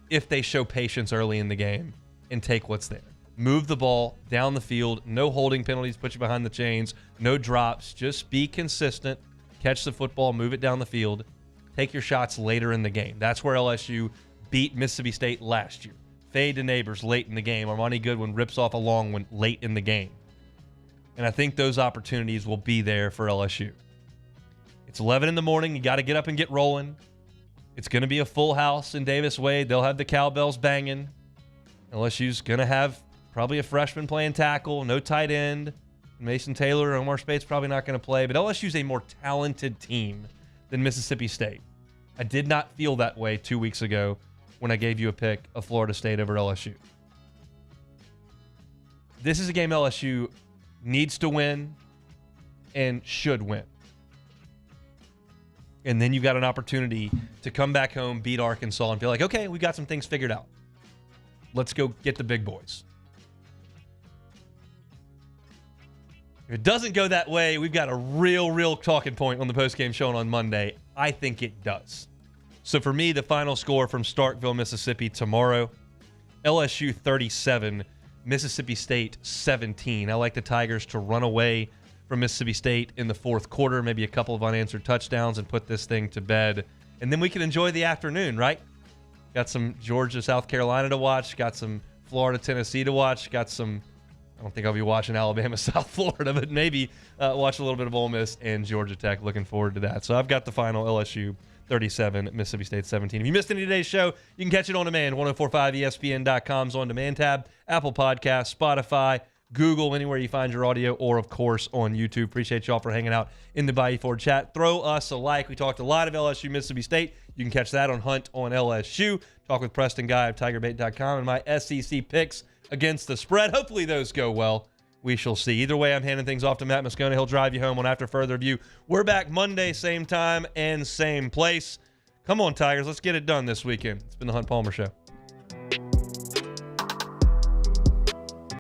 if they show patience early in the game and take what's there. Move the ball down the field, no holding penalties, put you behind the chains, no drops, just be consistent, catch the football, move it down the field, take your shots later in the game. That's where LSU beat Mississippi State last year. Fade to Neighbors late in the game. Armani Goodwin rips off a long one late in the game. And I think those opportunities will be there for LSU. It's 11 in the morning. You got to get up and get rolling. It's going to be a full house in Davis Wade. They'll have the cowbells banging. LSU's going to have probably a freshman playing tackle, no tight end. Mason Taylor and Omar Spate's probably not going to play. But LSU's a more talented team than Mississippi State. I did not feel that way 2 weeks ago when I gave you a pick of Florida State over LSU. This is a game LSU needs to win and should win. And then you've got an opportunity to come back home, beat Arkansas, and be like, okay, we got some things figured out. Let's go get the big boys. If it doesn't go that way, we've got a real talking point on the postgame show on Monday. I think it does. So for me, the final score from Starkville, Mississippi tomorrow, LSU 37, Mississippi State 17. I like the Tigers to run away from Mississippi State in the fourth quarter, maybe a couple of unanswered touchdowns, and put this thing to bed. And then we can enjoy the afternoon, right? Got some Georgia, South Carolina to watch. Got some Florida, Tennessee to watch. Got some, I don't think I'll be watching Alabama, South Florida, but maybe watch a little bit of Ole Miss and Georgia Tech. Looking forward to that. So I've got the final, LSU 37, Mississippi State 17. If you missed any of today's show, you can catch it on demand. 1045ESPN.com's on demand tab, Apple Podcasts, Spotify, Google, anywhere you find your audio, or, of course, on YouTube. Appreciate y'all for hanging out in the Bayou Ford chat. Throw us a like. We talked a lot of LSU, Mississippi State. You can catch that on Hunt on LSU. Talk with Preston Guy of TigerBait.com and my SEC picks against the spread. Hopefully those go well. We shall see. Either way, I'm handing things off to Matt Moscona. He'll drive you home on After Further Review. We're back Monday, same time and same place. Come on, Tigers. Let's get it done this weekend. It's been the Hunt Palmer Show.